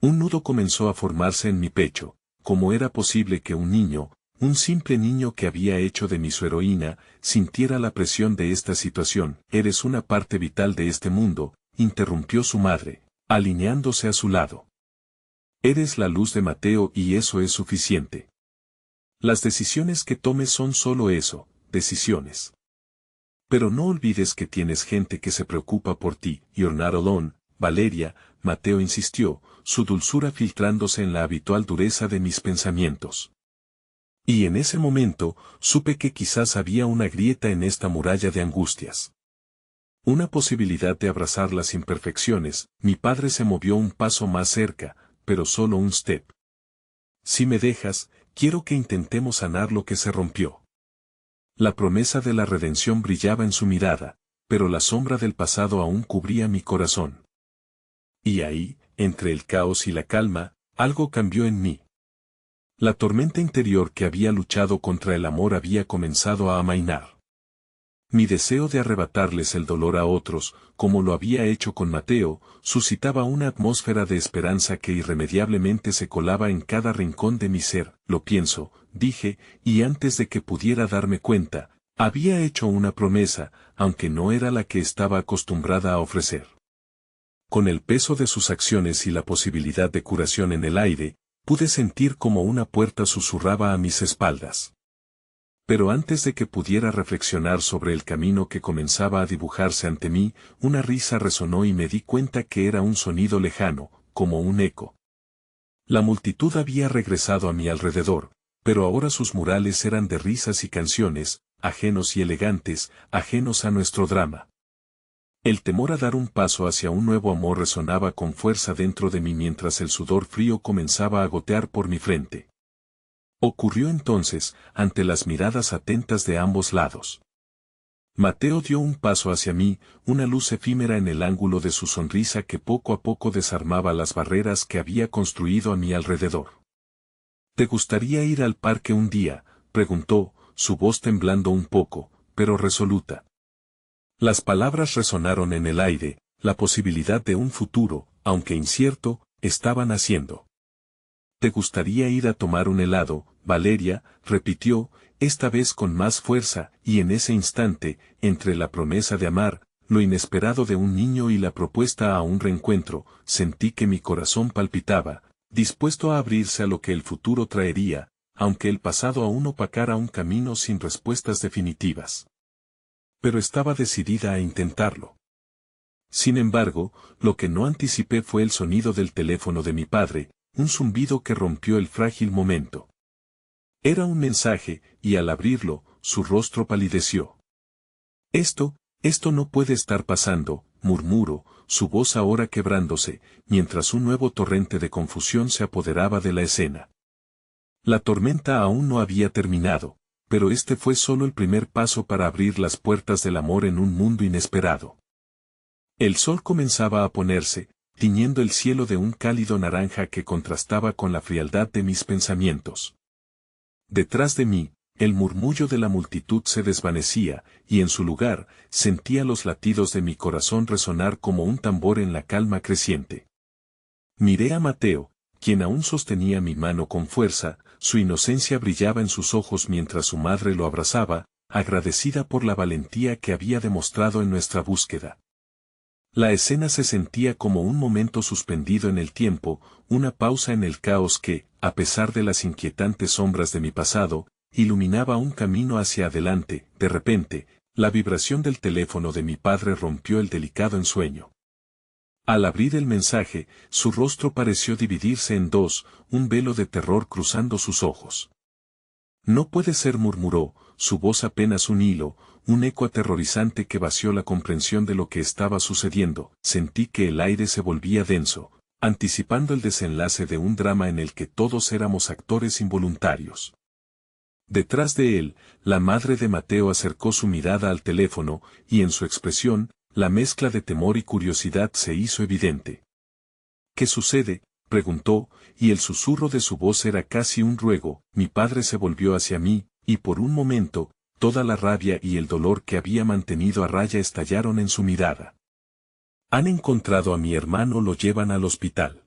Un nudo comenzó a formarse en mi pecho. ¿Cómo era posible que un niño, un simple niño que había hecho de mí su heroína, sintiera la presión de esta situación. Eres una parte vital de este mundo, interrumpió su madre, alineándose a su lado. Eres la luz de Mateo y eso es suficiente. Las decisiones que tomes son solo eso, decisiones. Pero no olvides que tienes gente que se preocupa por ti. You're not alone, Valeria, Mateo insistió, su dulzura filtrándose en la habitual dureza de mis pensamientos. Y en ese momento, supe que quizás había una grieta en esta muralla de angustias. Una posibilidad de abrazar las imperfecciones. Mi padre se movió un paso más cerca, pero solo un step. Si me dejas, quiero que intentemos sanar lo que se rompió. La promesa de la redención brillaba en su mirada, pero la sombra del pasado aún cubría mi corazón. Y ahí, entre el caos y la calma, algo cambió en mí. La tormenta interior que había luchado contra el amor había comenzado a amainar. Mi deseo de arrebatarles el dolor a otros, como lo había hecho con Mateo, suscitaba una atmósfera de esperanza que irremediablemente se colaba en cada rincón de mi ser. Lo pienso, dije, y antes de que pudiera darme cuenta, había hecho una promesa, aunque no era la que estaba acostumbrada a ofrecer. Con el peso de sus acciones y la posibilidad de curación en el aire, pude sentir como una puerta susurraba a mis espaldas. Pero antes de que pudiera reflexionar sobre el camino que comenzaba a dibujarse ante mí, una risa resonó y me di cuenta que era un sonido lejano, como un eco. La multitud había regresado a mi alrededor, pero ahora sus murales eran de risas y canciones, ajenos y elegantes, ajenos a nuestro drama. El temor a dar un paso hacia un nuevo amor resonaba con fuerza dentro de mí mientras el sudor frío comenzaba a gotear por mi frente. Ocurrió entonces, ante las miradas atentas de ambos lados. Mateo dio un paso hacia mí, una luz efímera en el ángulo de su sonrisa que poco a poco desarmaba las barreras que había construido a mi alrededor. ¿Te gustaría ir al parque un día?, preguntó, su voz temblando un poco, pero resoluta. Las palabras resonaron en el aire, la posibilidad de un futuro, aunque incierto, estaba naciendo. ¿Te gustaría ir a tomar un helado, Valeria?, repitió, esta vez con más fuerza, y en ese instante, entre la promesa de amar, lo inesperado de un niño y la propuesta a un reencuentro, sentí que mi corazón palpitaba, dispuesto a abrirse a lo que el futuro traería, aunque el pasado aún opacara un camino sin respuestas definitivas. Pero estaba decidida a intentarlo. Sin embargo, lo que no anticipé fue el sonido del teléfono de mi padre, un zumbido que rompió el frágil momento. Era un mensaje, y al abrirlo, su rostro palideció. Esto no puede estar pasando, murmuró, su voz ahora quebrándose, mientras un nuevo torrente de confusión se apoderaba de la escena. La tormenta aún no había terminado, pero este fue solo el primer paso para abrir las puertas del amor en un mundo inesperado. El sol comenzaba a ponerse, tiñendo el cielo de un cálido naranja que contrastaba con la frialdad de mis pensamientos. Detrás de mí, el murmullo de la multitud se desvanecía, y en su lugar, sentía los latidos de mi corazón resonar como un tambor en la calma creciente. Miré a Mateo, quien aún sostenía mi mano con fuerza, su inocencia brillaba en sus ojos mientras su madre lo abrazaba, agradecida por la valentía que había demostrado en nuestra búsqueda. La escena se sentía como un momento suspendido en el tiempo, una pausa en el caos que, a pesar de las inquietantes sombras de mi pasado, iluminaba un camino hacia adelante. De repente, la vibración del teléfono de mi padre rompió el delicado ensueño. Al abrir el mensaje, su rostro pareció dividirse en dos, un velo de terror cruzando sus ojos. No puede ser, murmuró, su voz apenas un hilo, un eco aterrorizante que vació la comprensión de lo que estaba sucediendo. Sentí que el aire se volvía denso, anticipando el desenlace de un drama en el que todos éramos actores involuntarios. Detrás de él, la madre de Mateo acercó su mirada al teléfono, y en su expresión, la mezcla de temor y curiosidad se hizo evidente. ¿Qué sucede?, preguntó, y el susurro de su voz era casi un ruego. Mi padre se volvió hacia mí, y por un momento, toda la rabia y el dolor que había mantenido a raya estallaron en su mirada. Han encontrado a mi hermano, lo llevan al hospital.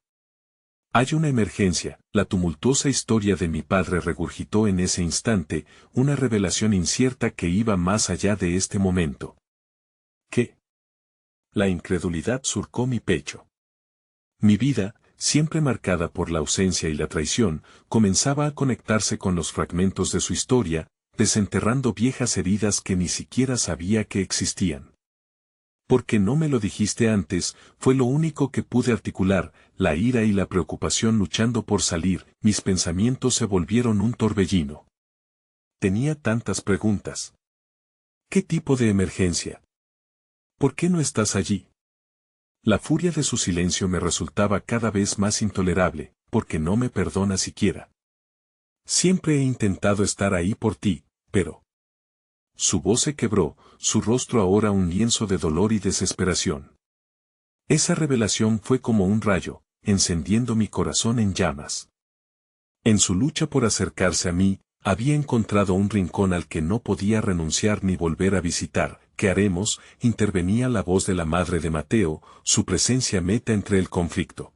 Hay una emergencia. La tumultuosa historia de mi padre regurgitó en ese instante, una revelación incierta que iba más allá de este momento. ¿Qué? La incredulidad surcó mi pecho. Mi vida, siempre marcada por la ausencia y la traición, comenzaba a conectarse con los fragmentos de su historia, desenterrando viejas heridas que ni siquiera sabía que existían. Porque no me lo dijiste antes, fue lo único que pude articular, la ira y la preocupación luchando por salir, mis pensamientos se volvieron un torbellino. Tenía tantas preguntas. ¿Qué tipo de emergencia? ¿Por qué no estás allí? La furia de su silencio me resultaba cada vez más intolerable, porque no me perdona siquiera. Siempre he intentado estar ahí por ti, pero... Su voz se quebró, su rostro ahora un lienzo de dolor y desesperación. Esa revelación fue como un rayo, encendiendo mi corazón en llamas. En su lucha por acercarse a mí, había encontrado un rincón al que no podía renunciar ni volver a visitar. ¿Qué haremos? Intervenía la voz de la madre de Mateo, su presencia meta entre el conflicto.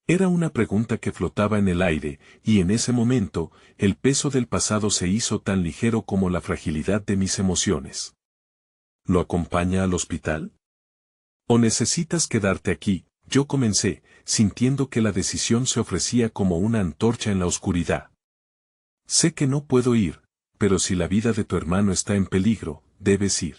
Era una pregunta que flotaba en el aire, y en ese momento, el peso del pasado se hizo tan ligero como la fragilidad de mis emociones. ¿Lo acompaña al hospital? ¿O necesitas quedarte aquí? Yo comencé, sintiendo que la decisión se ofrecía como una antorcha en la oscuridad. Sé que no puedo ir, pero si la vida de tu hermano está en peligro, debes ir.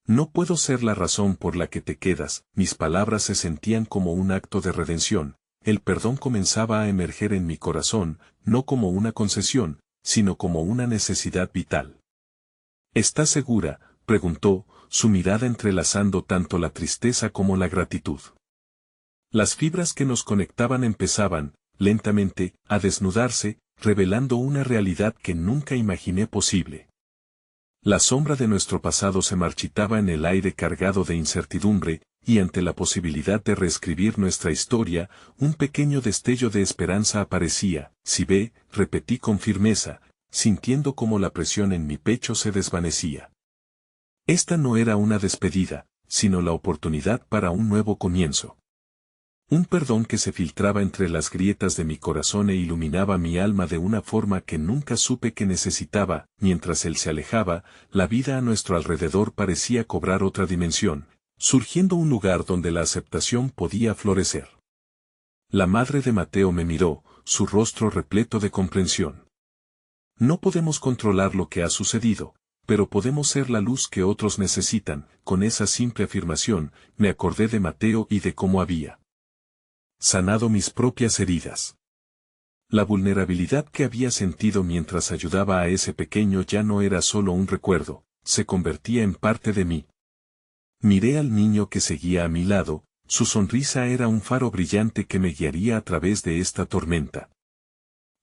No puedo ser la razón por la que te quedas. Mis palabras se sentían como un acto de redención. El perdón comenzaba a emerger en mi corazón, no como una concesión, sino como una necesidad vital. ¿Estás segura?, preguntó, su mirada entrelazando tanto la tristeza como la gratitud. Las fibras que nos conectaban empezaban, lentamente, a desnudarse, revelando una realidad que nunca imaginé posible. La sombra de nuestro pasado se marchitaba en el aire cargado de incertidumbre, y ante la posibilidad de reescribir nuestra historia, un pequeño destello de esperanza aparecía. Si ve, repetí con firmeza, sintiendo como la presión en mi pecho se desvanecía. Esta no era una despedida, sino la oportunidad para un nuevo comienzo. Un perdón que se filtraba entre las grietas de mi corazón e iluminaba mi alma de una forma que nunca supe que necesitaba. Mientras él se alejaba, la vida a nuestro alrededor parecía cobrar otra dimensión, surgiendo un lugar donde la aceptación podía florecer. La madre de Mateo me miró, su rostro repleto de comprensión. No podemos controlar lo que ha sucedido, pero podemos ser la luz que otros necesitan. Con esa simple afirmación, me acordé de Mateo y de cómo había sanado mis propias heridas. La vulnerabilidad que había sentido mientras ayudaba a ese pequeño ya no era solo un recuerdo, se convertía en parte de mí. Miré al niño que seguía a mi lado, su sonrisa era un faro brillante que me guiaría a través de esta tormenta.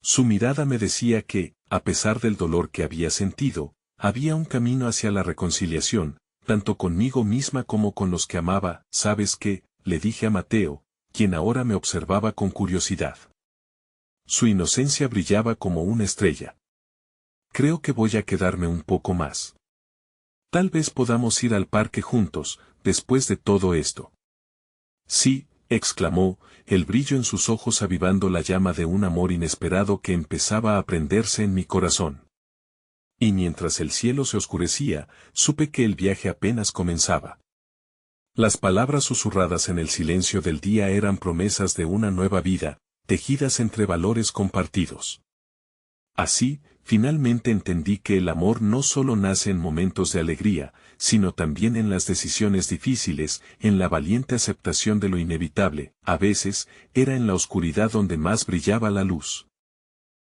Su mirada me decía que, a pesar del dolor que había sentido, había un camino hacia la reconciliación, tanto conmigo misma como con los que amaba. ¿Sabes qué?, le dije a Mateo, quien ahora me observaba con curiosidad. Su inocencia brillaba como una estrella. Creo que voy a quedarme un poco más. Tal vez podamos ir al parque juntos, después de todo esto. Sí, exclamó, el brillo en sus ojos avivando la llama de un amor inesperado que empezaba a prenderse en mi corazón. Y mientras el cielo se oscurecía, supe que el viaje apenas comenzaba. Las palabras susurradas en el silencio del día eran promesas de una nueva vida, tejidas entre valores compartidos. Así, finalmente entendí que el amor no solo nace en momentos de alegría, sino también en las decisiones difíciles, en la valiente aceptación de lo inevitable. A veces, era en la oscuridad donde más brillaba la luz.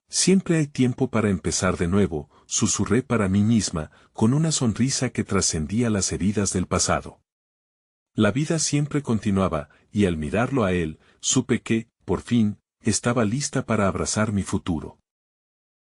Siempre hay tiempo para empezar de nuevo, susurré para mí misma, con una sonrisa que trascendía las heridas del pasado. La vida siempre continuaba, y al mirarlo a él, supe que, por fin, estaba lista para abrazar mi futuro.